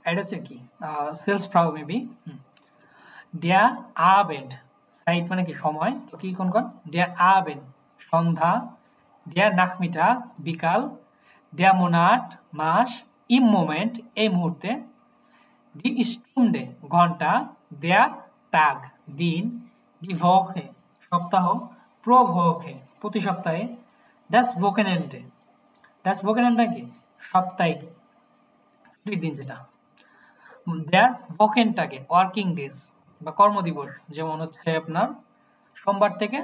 এটা হচ্ছে কি সেলস ফ্রাউ মেবি। der Abend সাইট মানে কি সময়, তো কি কোন der Abend সন্ধ্যা, der Nachmittag বিকাল, der Monat মাস, im Moment এই মুহূর্তে, die Stunde ঘন্টা, der Tag দিন, die Woche সপ্তাহ, pro Woche প্রতি সপ্তাহে, das Wochenende কি সাপ্তাহিক ছুটির দিন যেটা, der Wochentag ওয়ার্কিং ডেজ বা কর্মদিবস, যেমন হচ্ছে আপনার সোমবার থেকে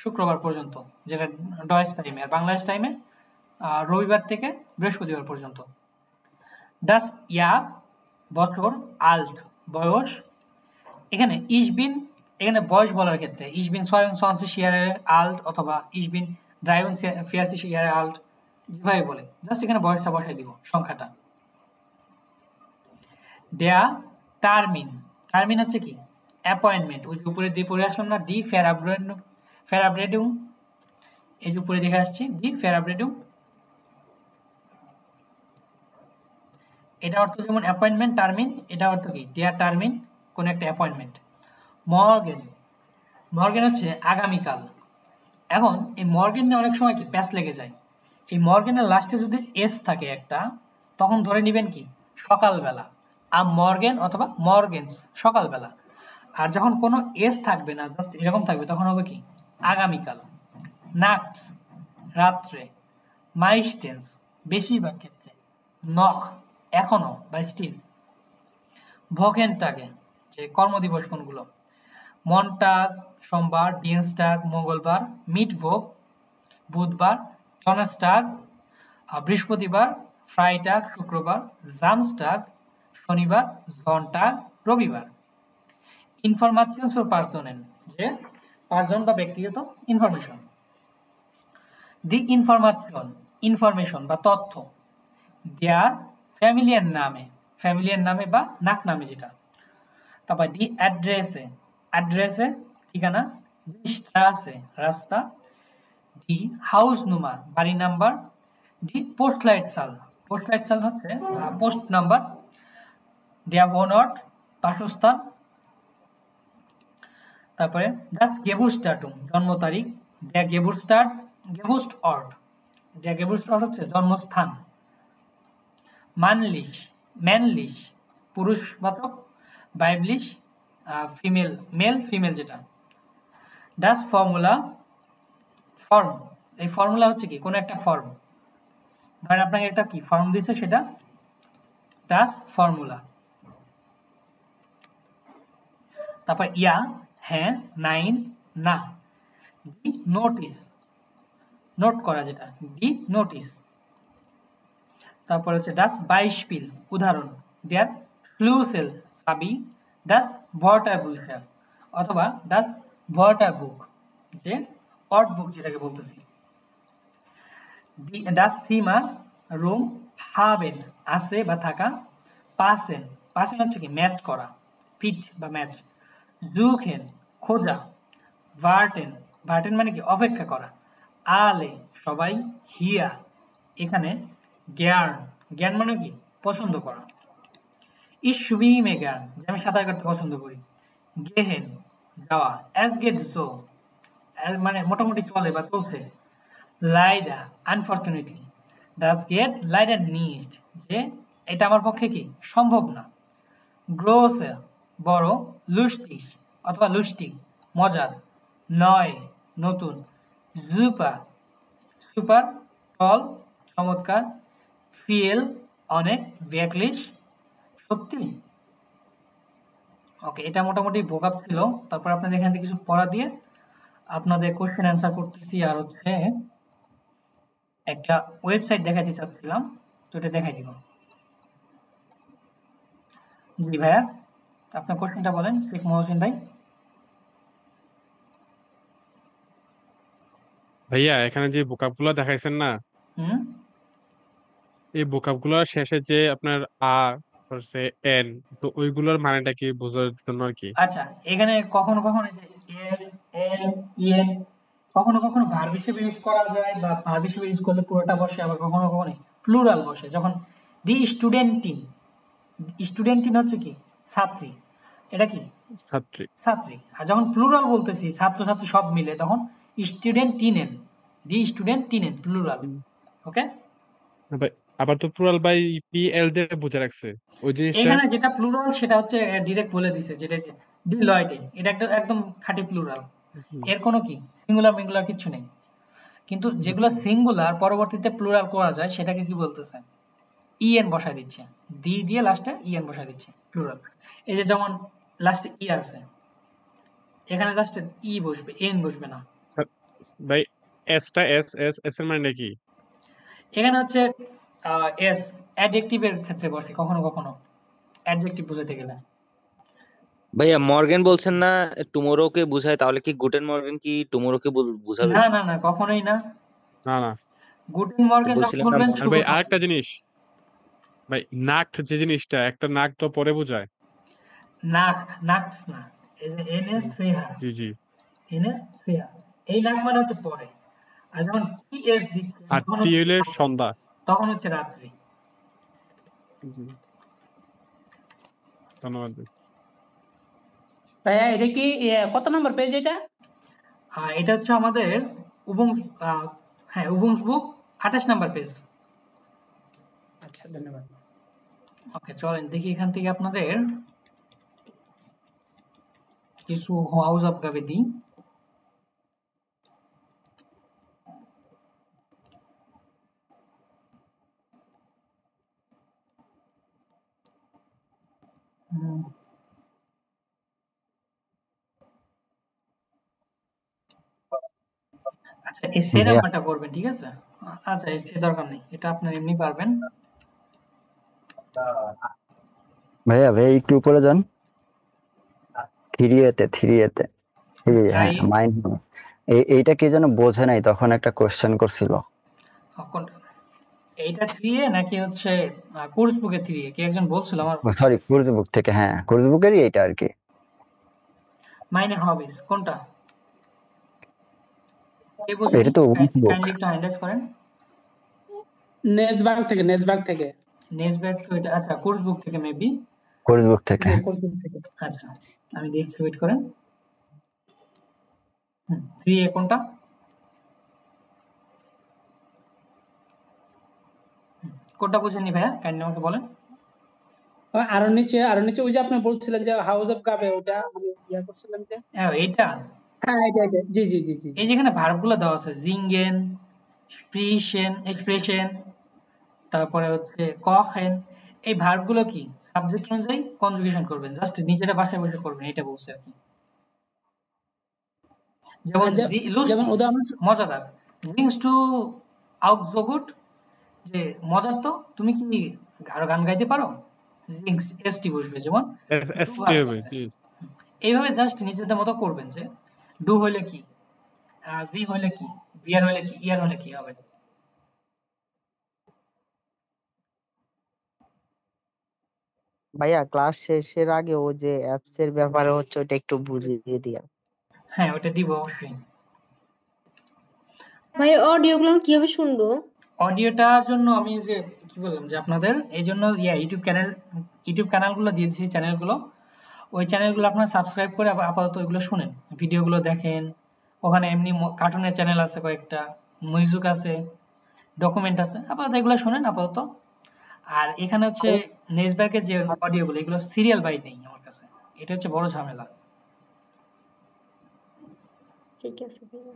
শুক্রবার পর্যন্ত, যেটা ডয়েস টাইমে, আর বাংলাদেশ টাইমে রবিবার থেকে বৃহস্পতিবার পর্যন্ত। das Jahr বছর, alt বয়স। এখানে এখানে বয়স বলার ক্ষেত্রে ich bin 22 Jahre alt অথবা ich bin 43 Jahre alt যেভাবে বলে, জাস্ট এখানে বয়সটা বসাই দিব, সংখ্যাটা। der Termin হচ্ছে কি অ্যাপয়েন্টমেন্ট, ওই যে উপরে দিয়ে পড়ে আসলাম না, die Verabredung, এই যে উপরে দেখে আসছি die Verabredung, এটা অর্থ যেমন অ্যাপয়েন্টমেন্ট টার্মিন, এটা অর্থ কি der Termin কোন একটা অ্যাপয়েন্টমেন্ট। মর্গেন হচ্ছে আগামীকাল। এখন এই মর্গেন নিয়ে অনেক সময় কি প্যাচ লেগে যায়, এই মর্গেনের লাস্টে যদি এস থাকে একটা, তখন ধরে নেবেন কি সকালবেলা, মর্গেন অথবা মর্গেন্স সকালবেলা। আর যখন কোনো এস থাকবে না, এরকম থাকবে, তখন হবে কি আগামীকাল। নাক্ট রাত্রে, মাইস্টেন্স বেশিরভাগ ক্ষেত্রে, নখ এখনো বা স্টিল, ভোকেনটাগে যে কর্মদিবস কোনগুলো, মনটাগ সোমবার, ডিয়েন্সটাগ মঙ্গলবার, মিটভোগ বুধবার, ডনেস্টাগ বৃহস্পতিবার, ফ্রাইটাগ শুক্রবার, জামস্টাগ শনিবার, জনটাগ রবিবার। ইনফরমেশন ফর পার্সনেন যে পার্সন বা ব্যক্তিগত ইনফরমেশন। দি ইনফরমেশন বা তথ্য, দেয়ার ফ্যামিলিয়ার নামে বা নাক নামে যেটা। তারপর দি অ্যাড্রেসে ঠিকানা, দি স্ট্রাসে রাস্তা, দি হাউস নাম্বার বাড়ি নাম্বার, দি পোস্টলাইটসাল হচ্ছে পোস্ট নাম্বার, der Wohnort বাসস্থান। তারপরে das Geburtsdatum জন্ম তারিখ, der Geburtsort হচ্ছে জন্মস্থান। männlich পুরুষবাচক, weiblich ফিমেল যেটা। das ফর্ম এই ফর্মুলা হচ্ছে কি কোন একটা ফর্ম, ধরেন আপনাকে একটা কি ফর্ম দিছে, সেটা das ফর্মুলা। তারপর ইয়া হ্যাঁ, নাইন না, দি নোট করা যেটা, দি নোটিস। তারপর হচ্ছে das Beispiel উদাহরণ, der Schlüssel চাবি, das Wörterbuch অথবা das Wörterbuch যে ওয়ার্ডবুক যেটাকে বলতেছি। das Zimmer রুম, haben আছে বা থাকা, passen হচ্ছে কি ম্যাচ করা, ফিট বা ম্যাচ, suchen খোঁজা, warten মানে কি অপেক্ষা করা, alle সবাই, hier এখানে, জ্ঞান মানে কি পছন্দ করা, ich schwimme gern আমি সাঁতার কাটতে পছন্দ করি, gehen যাওয়া, es geht so মানে মোটামুটি চলে বা চলছে, leider unfortunately, das geht leider nicht যে এটা আমার পক্ষে কি সম্ভব না, große বড়, লুস্টিক অথবা লুস্টিক মজার, নয় নতুন, সুপার সুপার টল চমৎকার, ফিল অনেক, ভেকলিশ সত্যি। ওকে, এটা মোটামুটি ভোকাব ছিল। তারপর আপনাদের এখান থেকে কিছু পড়া দিয়ে আপনাদের কোশ্চেন অ্যান্সার করতেছি। আর হচ্ছে একটা ওয়েবসাইট দেখাইতে চাচ্ছিলাম, তো এটা দেখাই দিব। জি ভাইয়া, আপনার কোশ্চেনটা বলেন শেখ মহসিন ভাই। ভাইয়া এখানে যে ভোকাবগুলো দেখাইছেন না, হুম এই ভোকাবগুলোর শেষে যে আপনার আ হচ্ছে এন, তো ওইগুলোর মানেটা কি বোঝার জন্য আর কি। আচ্ছা, এখানে কখনো কখনো এস এল ইএন কখনো কখনো ভার্ব হিসেবে ইউজ করা যায়, বা ভার্ব হিসেবে ইউজ করলে পুরোটা বসে, আবার কখনো কখনো প্লুরাল বসে। যখন দি স্টুডেন্টিন, স্টুডেন্টিন হচ্ছে কি ছাত্রী, এটা কি ছাত্রী। ছাত্রী। আর যখন প্লুরাল বলতেছি ছাত্রছাত্রী সব মিলে, তখন স্টুডেন্টিনেন, দি স্টুডেন্টিনেন প্লুরাল। ওকে, ভাই আবার তো প্লুরাল বাই পিএল দিয়ে বুঝে রাখছে ওই জিনিসটা। এখানে যেটা প্লুরাল সেটা হচ্ছে ডিরেক্ট বলে দিছে, যেটা ডিলয়েটে, এটা একটা একদম খাঁটি প্লুরাল, এর কোনো কি সিঙ্গুলার মিঙ্গুলার কিছু নেই। কিন্তু যেগুলো সিঙ্গুলার পরবর্তীতে প্লুরাল করা যায় সেটাকে কি বলতেছে, ইএন বসায় দিচ্ছে, দি দিয়ে লাস্টে ইএন বসায় দিচ্ছে প্লুরাল। এই যে যেমন লাস্টে ই আছে, এখানে জাস্ট ই বসবে, এন বসবে না। ভাই এসটা এস এস এস এর মানে কি? এখানে হচ্ছে এস অ্যাডজেক্টিভের ক্ষেত্রে বসে, কখনো কখনো অ্যাডজেক্টিভ বোঝাতে গেলে। ভাইয়া মর্গেন বলছেন না টুমোরো কে বুঝায়, তাহলে কি গুটেন মর্গেন কি টুমোরো কে বুঝাবে? না না না, কখনোই না। না না, গুটেন মর্গেন যখন বলবেন শুভ ভাই সকাল। আরেকটা জিনিস, ভাই নাক যে জিনিসটা, একটা নাক তো পরে বোঝায়। নাক, নাক না, এই যে এনে সেহা, জি জি, এনে সেহা, এই নাক মানে হচ্ছে পরে। আর যখন টি এস দিচ্ছে আর টি হইলে সন্ধ্যা, তখন হচ্ছে রাত্রি। ধন্যবাদ। ভাইয়া এটা কি কত নম্বর পেজ এটা? এটা হচ্ছে আমাদের উবুং, হ্যাঁ উবুংস বুক 28 নাম্বার পেজ। আচ্ছা, ধন্যবাদ। ওকে, চলেন দেখি এখান থেকে আপনাদের কিছু হাউস অফ গাবে দিই। আচ্ছা, এই সে নাম্বারটা করবেন, ঠিক আছে? আচ্ছা, এর দরকার নেই, এটা আপনার এমনি পারবেন। ভাইয়া একটু উপরে যান, 3A-তে হ্যাঁ মাইন্ড। এইটা কে যেন বোঝে নাই, তখন একটা কোশ্চেন করছিল। এইটা 3A নাকি হচ্ছে কোর্স বুকে 3A কে একজন বলছিল আমার। সরি, কোর্স বুক থেকে, হ্যাঁ কোর্স বুকেরই এইটা আর কি। মাইনে হবিস কোনটা? কে বুঝে? এটা তো কাইন্ডলি একটু হাইলাইট করেন। নেসবার্গ থেকে, নেসবার্গ থেকে। নেসবার্গ তো এটা, আচ্ছা কোর্স বুক থেকে মেবি। কোর্স বুক থেকে। আচ্ছা, আমি দেখছি, ওয়েট করেন। 3A কোনটা? কোনটা বুঝেননি ভাইয়া, কাইন্ডলি আমাকে বলেন। আরো নিচে ওই যে আপনি বলছিলেন যে হাউস অফ গাবে, ওটা মানে ইয়া করছিলেন যে। হ্যাঁ এইটা, হ্যাঁ এটা জি জি জি জি। এই যেখানে ভার্বগুলো দেওয়া আছে, জিঙ্গেন, এক্সপ্রেশন, তারপরে হচ্ছে কখেন, এই ভার্বগুলো কি সাবজেক্ট অনুযায়ী কনজুগেশন করবেন, জাস্ট নিজেরা বাসায় বসে করবেন, এটা বলছে আর কি। যেমন মজাদার, জিংস টু আউট সো গুড, যে মজার তো, তুমি কি আরো গান গাইতে পারো, জিংস এসটি বসবে, যেমন এইভাবে জাস্ট নিজেদের মতো করবেন, যে ডু হইলে কি, জি হইলে কি, বিয়ার হইলে কি, ইয়ার হইলে কি হবে। ভাইয়া ক্লাস শেষের আগে ও যে অ্যাপস এর ব্যাপারে হচ্ছে ওটা একটু বুঝিয়ে দিয়া। হ্যাঁ ওটা দিব অবশ্যই। ভাই অডিওগুলো কিভাবে শুনবো? অডিওটার জন্য আমি যে কি বললাম, যে আপনাদের এই জন্য ইউটিউব চ্যানেলগুলো দিয়েছি, চ্যানেলগুলো, ওই চ্যানেলগুলো আপনারা সাবস্ক্রাইব করে আপাতত ওইগুলো শুনেন, ভিডিওগুলো দেখেন। ওখানে এমনি কার্টুনের চ্যানেল আছে কয়েকটা, মিউজিক আছে, ডকুমেন্ট আছে, আপাতত এগুলো শুনেন আপাতত। আর এখানে হচ্ছে নেসবার্গের যে অডিওগুলো, এগুলো সিরিয়াল বাই নেই আমার কাছে, এটা হচ্ছে বড় ঝামেলা। ঠিক আছে ভাইয়া।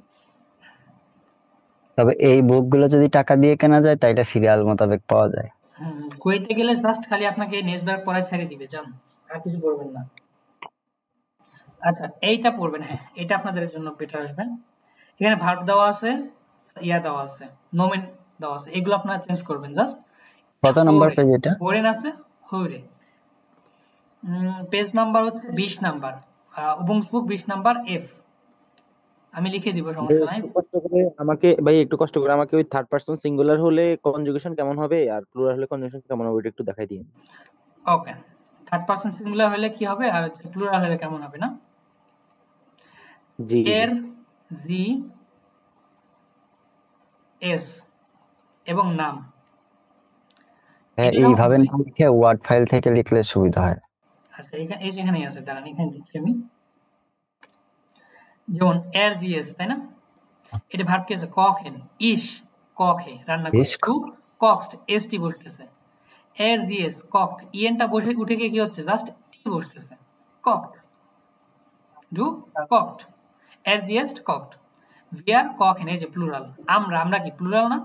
তবে এই বুকগুলো যদি টাকা দিয়ে কেনা যায় তাইলে সিরিয়াল মোতাবেক পাওয়া যায়। কুয়েতে গেলে জাস্ট খালি আপনাকে নেসবার পড়ায় ছেড়ে দিবে, জান, আর কিছু পড়বেন না। আচ্ছা এইটা পড়বেন, হ্যাঁ এটা আপনাদের জন্য বেটার আসবে। এখানে ভার্ব দেওয়া আছে, দেওয়া আছে, নোমেন দেওয়া আছে, এগুলো আপনারা চেঞ্জ করবেন জাস্ট। কত নাম্বার পেজ এটা? বোরেন আছে হইরে। পেজ নাম্বার হচ্ছে 20 নাম্বার, উবুংসবুক 20 নাম্বার এফ। আমি লিখে দিব, সমস্যা নাই। একটু কষ্ট করে আমাকে ওই থার্ড পারসন সিঙ্গুলার হলে কনজুগেশন কেমন হবে আর প্লুরাল হলে কনজুগেশন কেমন হবে এটা একটু দেখাই দিন। ওকে, থার্ড পারসন সিঙ্গুলার হলে কি হবে আর প্লুরাল হলে কেমন হবে না? জি এর জি এস এবং নাম, হ্যাঁ এইভাবে না লিখে ওয়ার্ড ফাইল থেকে লিখলে সুবিধা হয়। আচ্ছা এই যেখানেই আছে, দাঁড়ান এখানে দিচ্ছি আমি। যেমন এর জি এস, তাই না? এটা ভার্ব কি আছে? কখেন, ইস কখে রান্না করে, টু কক্সড এসটি বসতেছে। এর জি এস কক, ইএনটা বসে উঠে গিয়ে কি হচ্ছে? জাস্ট টি বসতেছে, কক্ট, ডু কক্ট, এর জি এস কক্ট। ভিআর কখেন, এই যে প্লুরাল। আমরা কি প্লুরাল না?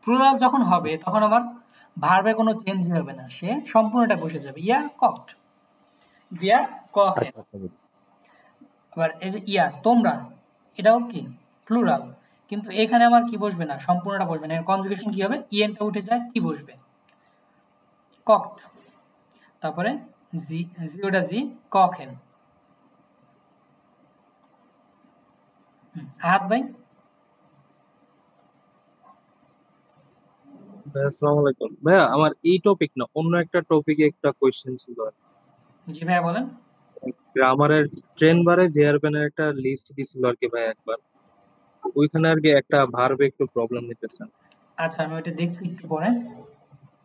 প্লুরাল যখন হবে তখন আমার ভার্বে কোনো চেঞ্জ হবে না, সে সম্পূর্ণটা বসে যাবে। ইয়ার কক্ট, ভিআর কখেন। আবার এই যে ইয়ার তোমরা, এটাও কি প্লুরাল, কিন্তু এখানে আমার কি বসবে না, সম্পূর্ণটা বসবে না। কনজুগেশন কি হবে? ইএনটা উঠে যায়, কি বসবে? কক্ট। তারপরে জি, জিওটা জি কখেন। আহাত ভাই। আসসালামু আলাইকুম ভাইয়া, আমার এই টপিক না অন্য একটা টপিকে একটা কোশ্চেন ছিল। জি ভাইয়া বলেন। গ্রামারের ট্রেন বারে ভার্বের একটা লিস্ট দিছিল আর কি ভাই একবার, ওইখানে আর কি একটা ভার্বে একটু প্রবলেম নিতেছে। আচ্ছা আমি ওটা দেখছি একটু পরে।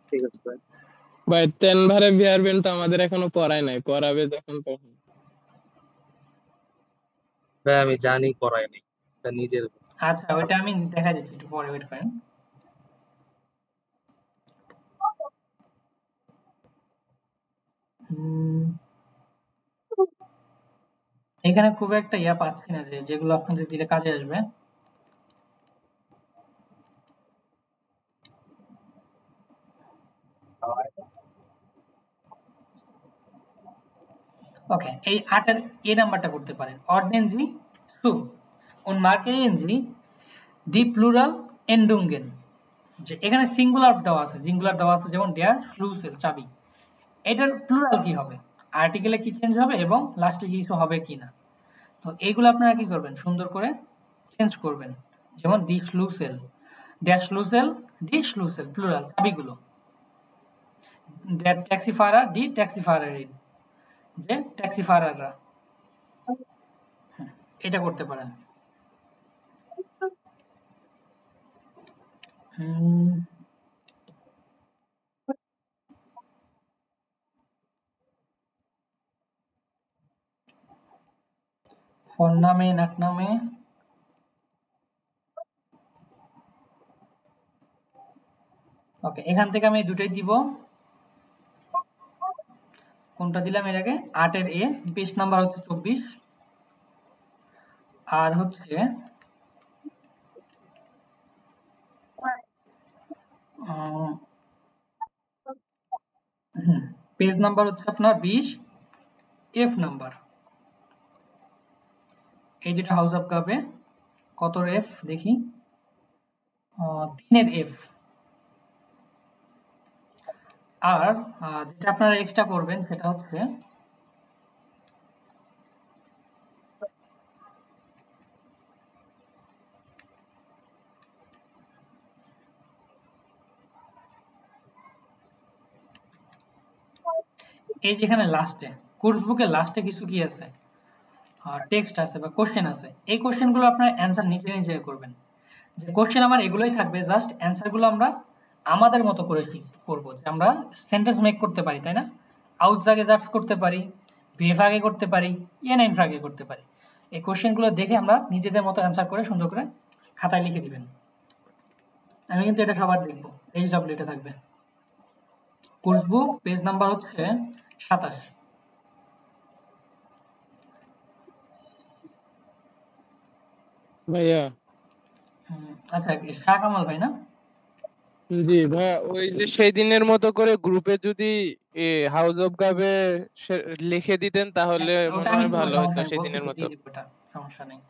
ঠিক আছে ভাই। ভাই তেন ভারে ভার্বেন তো আমাদের এখনো পড়ায় নাই, পড়াবে যখন তখন। ভাই আমি জানি করাই নাই, তা নিজের। আচ্ছা ওইটা আমি দেখা যাচ্ছে, একটু পরে ওয়েট করেন। এখানে খুব একটা ইয়া পাচ্ছি না যে যেগুলো আপনাদের দিলে কাজে আসবে। ওকে, এই 8 এর এ নাম্বারটা করতে পারেন। অর্ডনেন জি সু und markieren Sie die Plural Endungen। যে এখানে সিঙ্গুলার দেওয়া আছে, সিঙ্গুলার দেওয়া আছে, যেমন der Schlüssel চাবি। এটার প্লুরাল কি হবে? আর্টিকেলে কি চেঞ্জ হবে এবং লাস্টে কিছু হবে কিনা? তো এইগুলো আপনারা কি করবেন? সুন্দর করে চেঞ্জ করবেন। যেমন দি Schlüssel, der Schlüssel, die Schlüssel plural চাবিগুলো। der Taxifahrer, die Taxifahrerin, যে ট্যাক্সিফারাররা। এটা করতে পারেন। ফরনামে নাকনামে ওকে, এখান থেকে আমি দুটোই দিব। কোনটা দিলাম এর আগে? 8 এর এ, পেজ নাম্বার হচ্ছে 24, আর হচ্ছে পেজ নাম্বার হচ্ছে আপনার 20, এফ নাম্বার। এই যেটা হাউস অফ কাপে কত এফ দেখি, 3 এর এফ। আর যেটা আপনারা এক্সট্রা করবেন সেটা হচ্ছে এই যেখানে লাস্টে কোর্স বুকের লাস্টে কিছু কি আছে, টেক্সট আছে বা কোশ্চেন আছে। এই কোশ্চেনগুলো আপনার অ্যান্সার নিচে নিচে করবেন। যে কোশ্চেন আমার এগুলোই থাকবে, জাস্ট অ্যান্সারগুলো আমরা আমাদের মতো করে করবো, যে আমরা সেন্টেন্স মেক করতে পারি, তাই না? আউটসাগে জাস্ট করতে পারি, বিএফ আগে করতে পারি, এন আগে করতে পারি। এই কোশ্চেনগুলো দেখে আমরা নিজেদের মতো অ্যান্সার করে সুন্দর করে খাতায় লিখে দিবেন। আমি কিন্তু এটা সবার দেখবো, HW এটা থাকবে। কোর্স বুক পেজ নাম্বার হচ্ছে 27। ভাইয়া আচ্ছা শাহ কামাল ভাই না? জি ভাইয়া, ওই যে সেই দিনের মতো করে গ্রুপে যদি হাউস অফ গাবে লিখে দিতেন তাহলে ওটা মনে আমি হয় দিব, ভালো হতো সমস্যা নেই, বলছি সেদিনের তো মতো। দিয়ে দিব, ওটা সমস্যা নেই।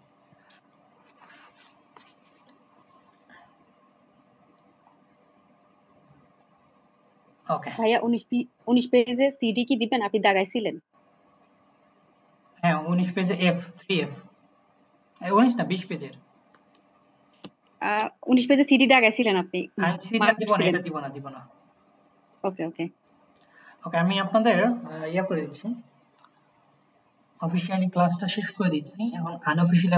ওকে ভাইয়া 19 পেজে সিডি কি দিবেন? আপনি দাগাইছিলেন। হ্যাঁ 19 পেজে এফ 3F 19 না 20 পেজের 19 পেজে সিডি দাগাইছিলেন আপনি। আমি সিডি দিব না, এটা দিব না। ওকে ওকে ওকে আমি আপনাদের ইয়া করে দিচ্ছি, অফিসিয়ালি ক্লাসটা শেষ করে দিচ্ছি, এখন আনঅফিসিয়ালি